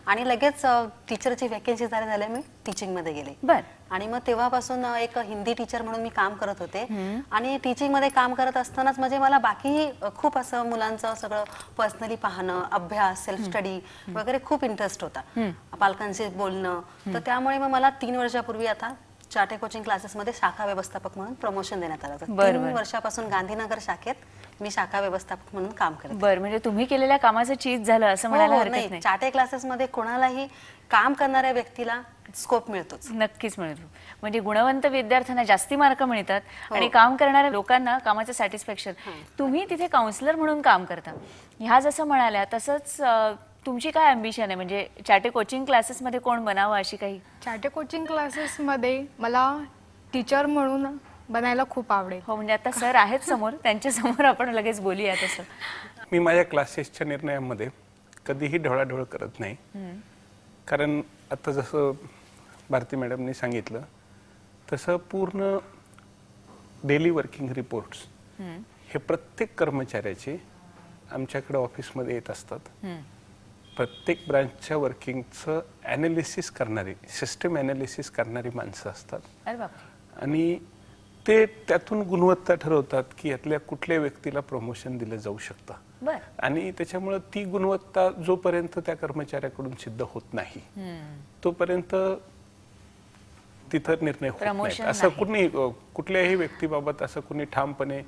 आणि लगेच टीचरची वॅकन्सी झाल्या मी टीचिंग मध्ये गेले. आणि मग तेव्हापासून एक हिंदी टीचर म्हणून मी काम करत होते आणि टीचिंग मध्ये काम करत असतानाच म्हणजे मला बाकी खूप असं मुलांचं सगळं पर्सनली पाहणं, अभ्यास, सेल्फ स्टडी वगैरे खूप इंटरेस्ट होता, पालकांशी बोलणं. तर त्यामुळे मग मला 3 वर्षापूर्वी आता चाटे कोचिंग क्लासेस मध्ये शाखा व्यवस्थापक म्हणून प्रमोशन देण्यात आलं. 3 वर्षापासून गांधीनगर शाखेत मी शाखा व्यवस्थापक म्हणून काम करते. बरं, म्हणजे तुम्ही केलेल्या कामाचं चीज झालं असं म्हणायला हरकत नाही. चाटे क्लासेस मध्ये कोणालाही काम करणाऱ्या व्यक्तीला स्कोप मिळतोच. नक्कीच मिळतो. म्हणजे गुणवंत विद्यार्थ्यांना जास्ती मार्क मिळतात आणि काम करणाऱ्या लोकांना कामाचं सॅटिस्फॅक्शन. तुम्ही तिथे काउन्सिलर म्हणून काम करता, ह्या जसं म्हणाल्या तसंच तुमची काय अम्बिशन आहे, म्हणजे चाटे कोचिंग क्लासेस मध्ये कोण बनावं अशी काही? चाटे कोचिंग क्लासेस मध्ये मला टीचर म्हणून बनायला खूप आवडेल. हो, म्हणजे आता सर आहेत समोर, त्यांच्या समोर आपण लगेच बोलूया. तसं मी माझ्या क्लासेसच्या निर्णयामध्ये कधीही ढवळाढवळ करत नाही, कारण आता जसं भारती मॅडमनी सांगितलं तसं पूर्ण डेली वर्किंग रिपोर्ट्स हे प्रत्येक कर्मचाऱ्याचे आमच्याकडे ऑफिसमध्ये येत असतात. प्रत्येक ब्रांचच्या वर्किंगचं ॲनालिसिस करणारी, सिस्टम ॲनालिसिस करणारी माणसं असतात आणि ते त्यातून गुणवत्ता ठरवतात की यातल्या कुठल्या व्यक्तीला प्रमोशन दिलं जाऊ शकतं. आणि त्याच्यामुळे ती गुणवत्ता जोपर्यंत त्या कर्मचाऱ्याकडून सिद्ध होत नाही तोपर्यंत तिथं निर्णय होत नाही. असं कुठल्याही व्यक्तीबाबत असं कुणी ठामपणे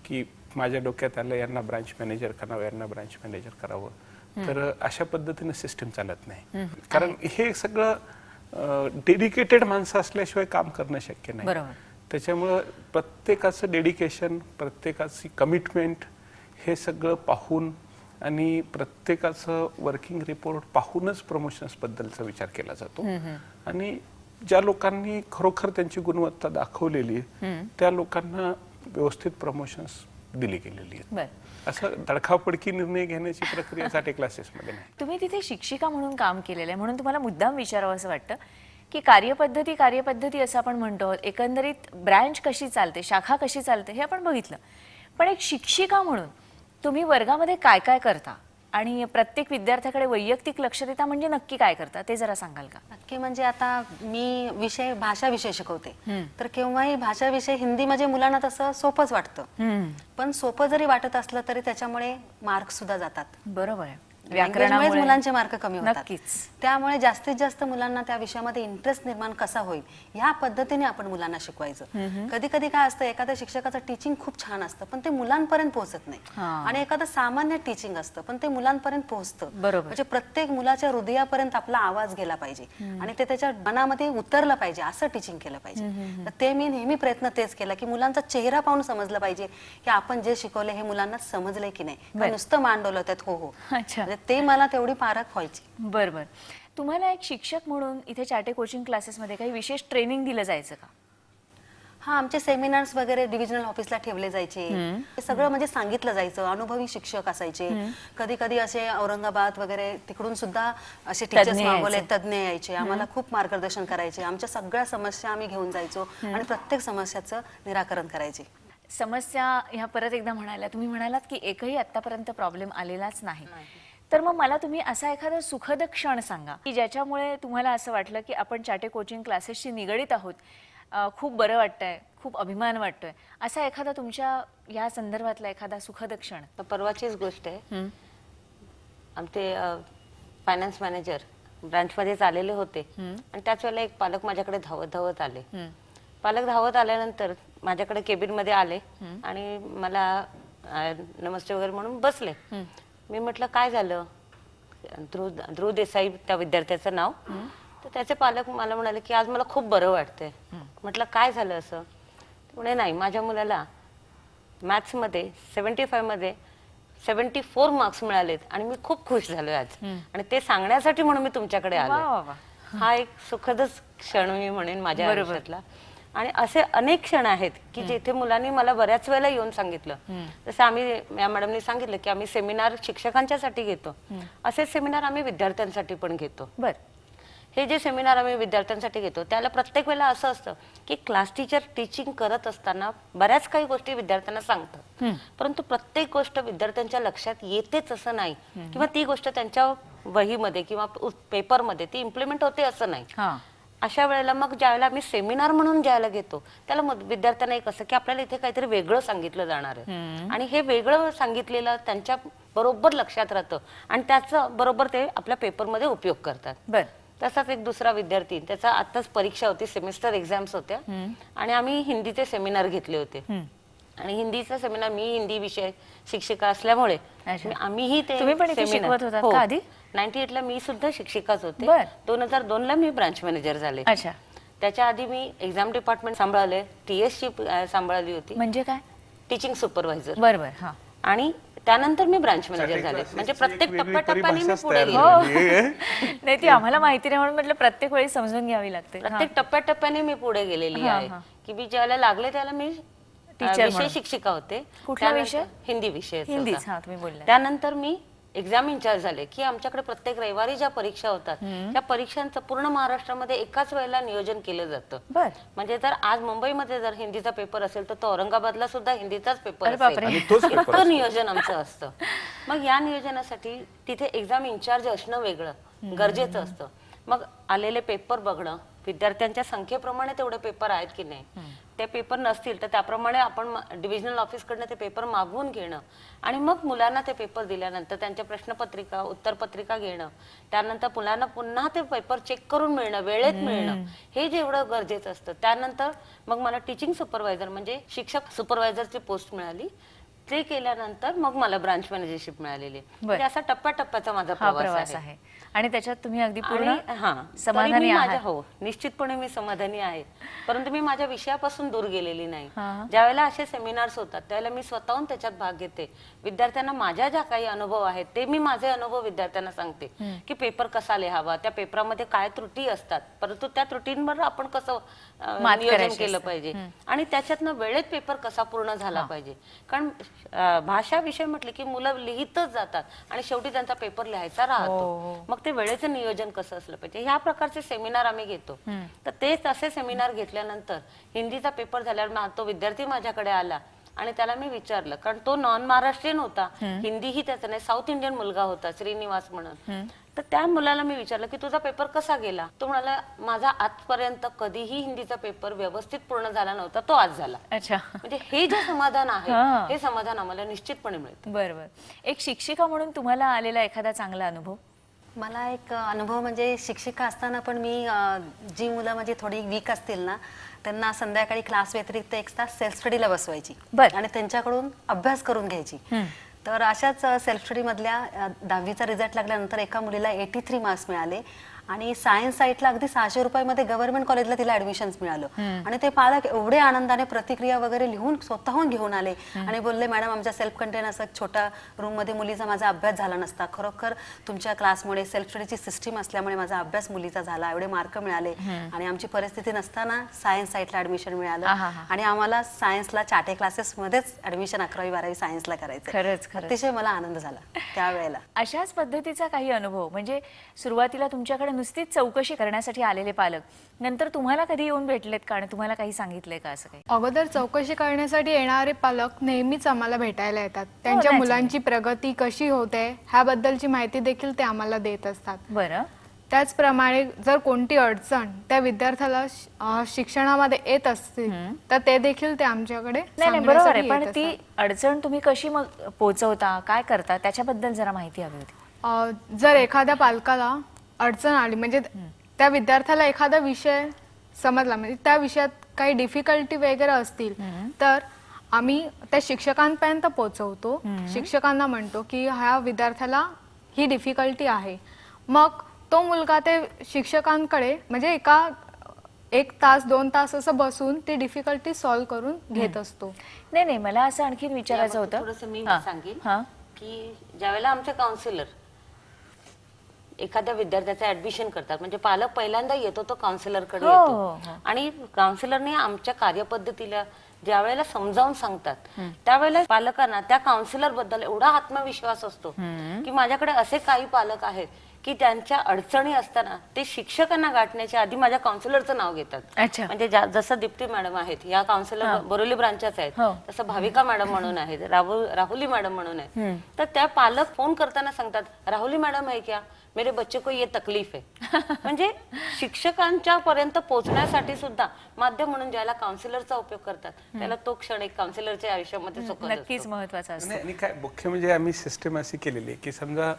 की माझ्या डोक्यात आलं यांना ब्रांच मॅनेजर करावं, यांना ब्रांच मॅनेजर करावं, तर अशा पद्धतीने सिस्टम चालत नाही. कारण हे सगळं डेडिकेटेड माणसं असल्याशिवाय काम करणं शक्य नाही. त्याच्यामुळं प्रत्येकाचं डेडिकेशन, प्रत्येकाची कमिटमेंट हे सगळं पाहून आणि प्रत्येकाचं वर्किंग रिपोर्ट पाहूनच प्रमोशन्स बद्दलचा विचार केला जातो. आणि ज्या लोकांनी खरोखर त्यांची गुणवत्ता दाखवलेली आहे त्या लोकांना व्यवस्थित प्रमोशन्स दिली गेलेली आहेत. बर, असं धडकाफडकी निर्णय घेण्याची प्रक्रिया चाटे क्लासेसमध्ये नाही. तुम्ही तिथे शिक्षिका म्हणून काम केलेलं आहे म्हणून तुम्हाला मुद्दाम विचारावं असं वाटतं की कार्यपद्धती असं आपण म्हणतो, एकंदरीत ब्रँच कशी चालते, शाखा कशी चालते हे आपण बघितलं, पण एक शिक्षिका म्हणून तुम्ही वर्गामध्ये काय काय करता आणि प्रत्येक विद्यार्थ्याकडे वैयक्तिक लक्ष देता म्हणजे नक्की काय करता ते जरा सांगाल का? नक्की म्हणजे आता मी भाषा विषय शिकवते, तर केव्हाही भाषा विषय हिंदी म्हणजे मुलांना तसं सोपंच वाटतं, पण सोपं जरी वाटत असलं तरी त्याच्यामुळे मार्क सुद्धा जातात. बरोबर आहे, व्याकरणामुळे मुलांचे मार्क कमी होतात. नक्कीच. त्यामुळे जास्तीत जास्त मुलांना त्या विषयामध्ये इंटरेस्ट निर्माण कसा होईल ह्या पद्धतीने आपण मुलांना शिकवायचं. कधी कधी काय असतं, एखाद्या शिक्षकाचं टीचिंग खूप छान असतं पण ते मुलांपर्यंत पोहोचत नाही, आणि एखादं सामान्य टीचिंग असतं पण ते मुलांपर्यंत पोहोचतं. म्हणजे प्रत्येक मुलाच्या हृदयापर्यंत आपला आवाज गेला पाहिजे आणि ते त्याच्या मनामध्ये उतरलं पाहिजे असं टीचिंग केलं पाहिजे. तर ते मी नेहमी प्रयत्न तेच केला की मुलांचा चेहरा पाहून समजलं पाहिजे की आपण जे शिकवले हे मुलांना समजले की नाही, नुसतं मांडवलं त्यात हो हो. अच्छा, ते मला तेवढी पारख व्हायची. बरोबर. तुम्हाला एक शिक्षक म्हणून इथे चाटे कोचिंग क्लासेसमध्ये काही विशेष ट्रेनिंग दिलं जायचं का? हा, आमचे सेमिनार्स वगैरे डिव्हिजनल ऑफिसला ठेवले जायचे, हे सगळं म्हणजे सांगितलं जायचं. अनुभवी शिक्षक असायचे, कधी कधी असे औरंगाबाद वगैरे तिकडून सुद्धा असे टीचर्स मागवले, तज्ञ यायचे, आम्हाला खूप मार्गदर्शन करायचे, आमच्या सगळ्या समस्या आम्ही घेऊन जायचो आणि प्रत्येक समस्याचं निराकरण करायचे. समस्या ह्या परत एकदा म्हणाल्या, तुम्ही म्हणालात की एकही आतापर्यंत प्रॉब्लेम आलेलाच नाही, तर मग मला तुम्ही असा एखादा सुखद क्षण सांगा की ज्याच्यामुळे तुम्हाला असं वाटलं की आपण चाटे कोचिंग क्लासेसशी निगडीत आहोत, खूप बरं वाटतंय, खूप अभिमान वाटतोय, असा एखादा तुमच्या या संदर्भातला एखादा सुखद क्षण. परवाचीच गोष्ट आहे, आमचे फायनान्स मॅनेजर ब्रांचमध्येच आलेले होते आणि त्याच वेळेला एक पालक माझ्याकडे धावत धावत आले. पालक धावत आल्यानंतर माझ्याकडे केबिन मध्ये आले आणि मला नमस्ते वगैरे म्हणून बसले. मी म्हटलं काय झालं, ध्रुव देसाई त्या विद्यार्थ्याचं नाव, तर त्याचे पालक मला म्हणाले की आज मला खूप बरं वाटतंय. म्हटलं काय झालं असं, म्हणे नाही माझ्या मुलाला मॅथ्स मध्ये 75 मध्ये 74 मार्क्स मिळालेत आणि मी खूप खुश झालोय आज, आणि ते सांगण्यासाठी म्हणून मी तुमच्याकडे आले. हा एक सुखदच क्षण मी म्हणेन माझ्या आयुष्यातला. आणि असे अनेक क्षण आहेत की जिथे मुलांनी मला बऱ्याच वेळेला येऊन सांगितलं, जसं आम्ही या मॅडमनी सांगितलं की आम्ही सेमिनार शिक्षकांच्यासाठी घेतो, असे सेमिनार आम्ही विद्यार्थ्यांसाठी पण घेतो. हे जे सेमिनार आम्ही विद्यार्थ्यांसाठी घेतो त्याला प्रत्येक वेळेला असं असतं की क्लास टीचर टीचिंग करत असताना बऱ्याच काही गोष्टी विद्यार्थ्यांना सांगतात, परंतु प्रत्येक गोष्ट विद्यार्थ्यांच्या लक्षात येतेच असं नाही, किंवा ती गोष्ट त्यांच्या वहीमध्ये किंवा पेपरमध्ये ती इम्प्लिमेंट होते असं नाही. अशा वेळेला मग ज्यावेळेला आम्ही सेमिनार म्हणून ज्यावेळेला घेतो त्याला विद्यार्थ्यांना एक असं की आपल्याला इथे काहीतरी वेगळं सांगितलं जाणार आहे, आणि हे वेगळं सांगितलेलं त्यांच्या बरोबर लक्षात राहतं आणि त्याचं बरोबर ते आपल्या पेपरमध्ये उपयोग करतात. तसाच एक दुसरा विद्यार्थी, त्याचा आताच परीक्षा होती, सेमिस्टर एक्झाम्स होत्या, आणि आम्ही हिंदीचे सेमिनार घेतले होते. आणि हिंदीचा सेमिनार, मी हिंदी विषय शिक्षिका असल्यामुळे आम्हीही ते सेमिनार 98 ला मी सुद्धा शिक्षिकाच होते. 2002 ला मी ब्रांच मॅनेजर झाले. त्याच्या आधी मी एक्झाम डिपार्टमेंट सांभाळले, टीएस ची सांभाळली होती, म्हणजे काय टीचिंग सुपरवायझर. बरोबर. आणि त्यानंतर मी ब्रांच मॅनेजर झाले. म्हणजे प्रत्येक टप्प्याटप्प्याने मी पुढे गेले. नाही, ती आम्हाला माहिती नाही म्हणून म्हटलं प्रत्येक वेळी समजून घ्यावी लागते. प्रत्येक टप्प्याटप्प्याने मी पुढे गेलेली आहे की मी ज्याला लागले त्याला मी विषय शिक्षिका होते. कुठला विषय? हिंदी विषय. त्यानंतर मी एक्झाम इन्चार्ज झाले की आमच्याकडे प्रत्येक रविवारी ज्या परीक्षा होतात त्या परीक्षांचं पूर्ण महाराष्ट्रामध्ये एकाच वेळेला नियोजन केलं जातं. म्हणजे जर आज मुंबईमध्ये जर हिंदीचा पेपर असेल तर तो औरंगाबादला सुद्धा हिंदीचाच पेपर असेल, इतकं नियोजन आमचं असतं. मग या नियोजनासाठी तिथे एक्झाम इन्चार्ज असणं वेगळं गरजेचं असतं. मग आलेले पेपर बघणं, विद्यार्थ्यांच्या संख्येप्रमाणे तेवढे पेपर आहेत की नाही, ते पेपर नसतील तर त्याप्रमाणे आपण डिव्हिजनल ऑफिसकडनं ते पेपर मागवून घेणं, आणि मग मुलांना ते पेपर दिल्यानंतर त्यांच्या प्रश्नपत्रिका उत्तरपत्रिका घेणं, त्यानंतर मुलांना पुन्हा ते पेपर चेक करून मिळणं, वेळेत मिळणं, हे जेवढं गरजेचं असतं. त्यानंतर मग मला टीचिंग सुपरवायझर म्हणजे शिक्षक सुपरवायझरची पोस्ट मिळाली. ते केल्यानंतर मग मला ब्रांच मॅनेजरशिप मिळालेली आहे. म्हणजे असा टप्प्याटप्प्याचा माझा हा प्रवास प्रवास आहे. आहे आणि त्याच्यात तुम्ही अगदी पूर्ण आणि हा तरी समाधानी मी आहात. माझ्या हो निश्चितपणे मी समाधानी आहे, परंतु मी माझ्या विषयापासून दूर गेलेली नाही. हा. ज्यावेळेला असे सेमिनार्स होतात त्यावेळेला मी स्वतःहून त्याच्यात भाग घेते. विद्यार्थ्यांना माझ्या ज्या काही अनुभव आहेत ते मी माझे अनुभव विद्यार्थ्यांना सांगते की पेपर कसा लिहावा, त्या पेपरामध्ये काय त्रुटी असतात, परंतु त्या त्रुटींवर आपण कसं मात नियोजन करायची केलं असते. पाहिजे आणि त्याच्यातनं वेळेत पेपर कसा पूर्ण झाला पाहिजे. कारण भाषा विषय म्हटले की मुलं लिहितच जातात आणि शेवटी त्यांचा पेपर लिहायचा राहतो. मग ते वेळेचं नियोजन कसं असलं पाहिजे ह्या प्रकारचे सेमिनार आम्ही घेतो. तर तेच असे सेमिनार घेतल्यानंतर हिंदीचा पेपर झाल्यावर तो विद्यार्थी माझ्याकडे आला आणि त्याला मी विचारलं, कारण तो नॉन महाराष्ट्रीयन होता, हिंदीही त्याचा नाही, साऊथ इंडियन मुलगा होता श्रीनिवास म्हणून. तर त्या मुलाला मी विचारलं की तुझा पेपर कसा गेला. तो म्हणाला माझा आजपर्यंत कधीही हिंदीचा पेपर व्यवस्थित पूर्ण झाला नव्हता, तो आज झाला. अच्छा, म्हणजे हे जे समाधान आहे हे समाधान आम्हाला निश्चितपणे मिळतं. बरोबर. एक शिक्षिका म्हणून तुम्हाला आलेला एखादा चांगला अनुभव? मला एक अनुभव म्हणजे शिक्षिका असताना पण मी जी मुलं म्हणजे थोडी वीक असतील ना त्यांना संध्याकाळी क्लास व्यतिरिक्त एक तास सेल्फ स्टडीला बसवायची आणि त्यांच्याकडून अभ्यास करून घ्यायची. तर अशाच सेल्फ स्टडी मधल्या 10वीचा रिझल्ट लागल्यानंतर एका मुलीला 83 मार्क्स मिळाले आणि सायन्स साईडला अगदी 600 रुपयामध्ये गव्हर्नमेंट कॉलेजला तिला ऍडमिशन्स मिळालं. आणि ते पालक एवढे आनंदाने प्रतिक्रिया वगैरे लिहून स्वतःहून घेऊन आले आणि बोलले मॅडम आमच्या सेल्फ कंटेन असं छोट्या रूम मध्ये मुलीचा माझा अभ्यास झाला नसता, खरोखर तुमच्या क्लासमुळे सेल्फ स्टडीची सिस्टीम असल्यामुळे माझा अभ्यास मुलीचा झाला, एवढे मार्क मिळाले आणि आमची परिस्थिती नसताना सायन्स साईडला ऍडमिशन मिळालं आणि आम्हाला सायन्सला चाटे क्लासेस मध्येच ऍडमिशन 11वी 12वी सायन्सला करायचं. खरंच अतिशय मला आनंद झाला त्यावेळेला. अशाच पद्धतीचा काही अनुभव म्हणजे सुरुवातीला तुमच्याकडे नुसतीच चौकशी करण्यासाठी आलेले पालक नंतर तुम्हाला कधी येऊन भेटलेत का आणि तुम्हाला काही सांगितलंय का असं काही? अगोदर चौकशी करण्यासाठी येणारे पालक नेहमीच आम्हाला भेटायला येतात. त्यांच्या मुलांची प्रगती कशी होते ह्याबद्दलची माहिती देखील ते आम्हाला देत असतात. बरं. त्याचप्रमाणे जर कोणती अडचण त्या विद्यार्थ्याला शिक्षणामध्ये येत असतील तर ते देखील ते आमच्याकडे नाही बरोबर आहे, पण ती अडचण तुम्ही कशी मग पोहोचवता, काय करता त्याच्याबद्दल जरा माहिती हवी होती. जर एखाद्या पालकाला अडचण आली म्हणजे त्या विद्यार्थ्याला एखादा विषय समजला म्हणजे त्या विषयात काही डिफिकल्टी वगैरे असतील तर आम्ही त्या शिक्षकांपर्यंत पोहोचवतो. शिक्षकांना म्हणतो की ह्या विद्यार्थ्याला ही डिफिकल्टी आहे. मग तो मुलगा ते शिक्षकांकडे म्हणजे 1 तास 2 तास असं बसून ती डिफिकल्टी सॉल्व्ह करून घेत असतो. नाही मला असं आणखीन विचारायचं होतं. थोडंसं मी सांगेन की ज्यावेळेला आमचे काउन्सिलर एखाद्या विद्यार्थ्याचं ऍडमिशन करतात म्हणजे पालक पहिल्यांदा येतो तो काउन्सिलरकडे येतो आणि काउन्सिलरने आमच्या कार्यपद्धतीला ज्या वेळेला समजावून सांगतात त्यावेळेला पालकांना त्या काउन्सिलर बद्दल एवढा आत्मविश्वास असतो की माझ्याकडे असे काही पालक आहेत की त्यांच्या अडचणी असताना ते शिक्षकांना गाठण्याच्या आधी माझ्या काउन्सिलरचं नाव घेतात. म्हणजे जसं दीप्ती मॅडम आहेत या काउन्सिलर बोरिवली ब्रांचच्याच आहेत, तसं भाविका मॅडम म्हणून आहेत, राहुली मॅडम म्हणून आहेत. तर त्या पालक फोन करताना सांगतात राहुली मॅडम है क्या, मेरे बच्चे को ये तकलीफ है. म्हणजे शिक्षकांच्या पर्यंत पोहोचण्यासाठी सुद्धा माध्यम म्हणून ज्याला काउन्सिलरचा उपयोग करतात त्याला तो क्षण एक काउन्सिलरच्या आयुष्यामध्ये नक्कीच महत्वाचा असतो. आणि काय मुख्य म्हणजे आम्ही सिस्टम अशी केलेली आहे की समजा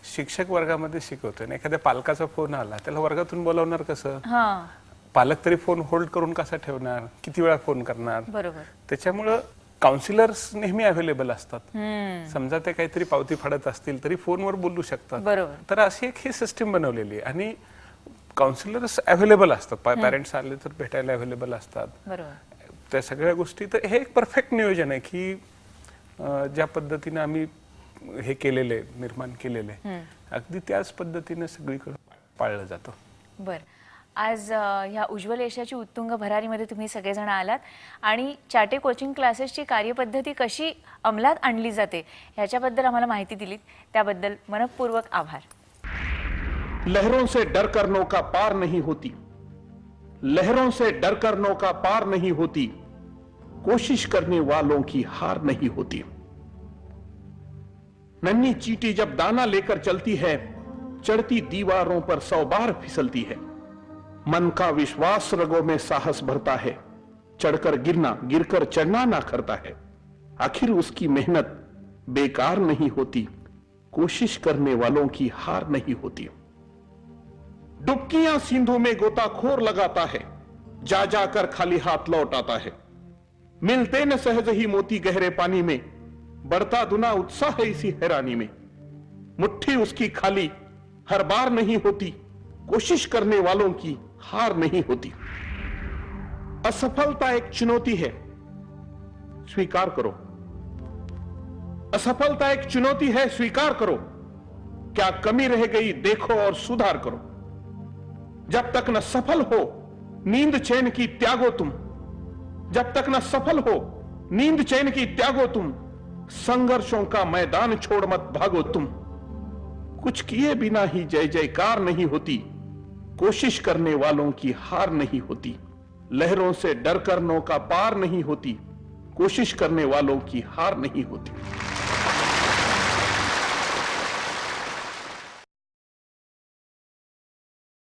शिक्षक वर्गामध्ये शिकवतोय आणि एखाद्या पालकाचा फोन आला त्याला वर्गातून बोलवणार कसं, पालक तरी फोन होल्ड करून कसा ठेवणार, किती वेळा फोन करणार. बरोबर. त्याच्यामुळं काउन्सिलर्स नेहमी अवेलेबल असतात. समजा ते काहीतरी पावती फाडत असतील तरी फोनवर बोलू शकतात. बरोबर. तर अशी एक ही सिस्टीम बनवलेली आहे आणि काउन्सिलर्स अवेलेबल असतात. पॅरेंट्स आले तर भेटायला अवेलेबल असतात. बरोबर. त्या सगळ्या गोष्टी तर हे एक परफेक्ट नियोजन आहे की ज्या पद्धतीने आम्ही हे केलेले निर्माण केलेले अगदी त्याच पद्धतीने सगळीकडे पाळलं जातं. बर. आज ह्या उज्ज्वल यशाची उत्तुंग भरारीमध्ये तुम्ही सगळेजण आलात आणि चाटे कोचिंग क्लासेसची कार्यपद्धती कशी अंमलात आणली जाते ह्याच्याबद्दल आम्हाला माहिती दिलीत त्याबद्दल मनपूर्वक आभार. लहरों से डरकर नौका पार नहीं होती, लहरों से डरकर नौका पार नहीं होती, कोशिश करने वालों की हार नहीं होती. नन्ही चींटी जब दाना लेकर चलती है चढ़ती दीवारों पर 100 बार फिसलती है. मन का विश्वास रगों में साहस भरता है, चढ़कर गिरना गिरकर चढ़ना ना करता है. आखिर उसकी मेहनत बेकार नहीं होती, कोशिश करने वालों की हार नहीं होती. डुबकियां सिंधु में गोताखोर लगाता है, जा जाकर खाली हाथ लौट आता है. मिलते न सहज ही मोती गहरे पानी में, बढ़ता दुना उत्साह है इसी हैरानी में। मुट्ठी उसकी खाली हर बार नहीं होती, कोशिश करने वालों की हार नहीं होती। असफलता एक चुनौती है, स्वीकार करो। असफलता एक चुनौती है, स्वीकार करो। क्या कमी रह गई देखो और सुधार करो। जब तक न सफल हो नींद चैन की त्यागो तुम, जब तक न सफल हो नींद चैन की त्यागो तुम, संघर्षों का मैदान छोड़ मत भागो तुम। कुछ किए बिना ही जय जयकार नहीं होती, कोशिश करने वालों की हार नहीं होती। लहरों से डरकर नौका पार नहीं होती, कोशिश करने वालों की हार नहीं होती।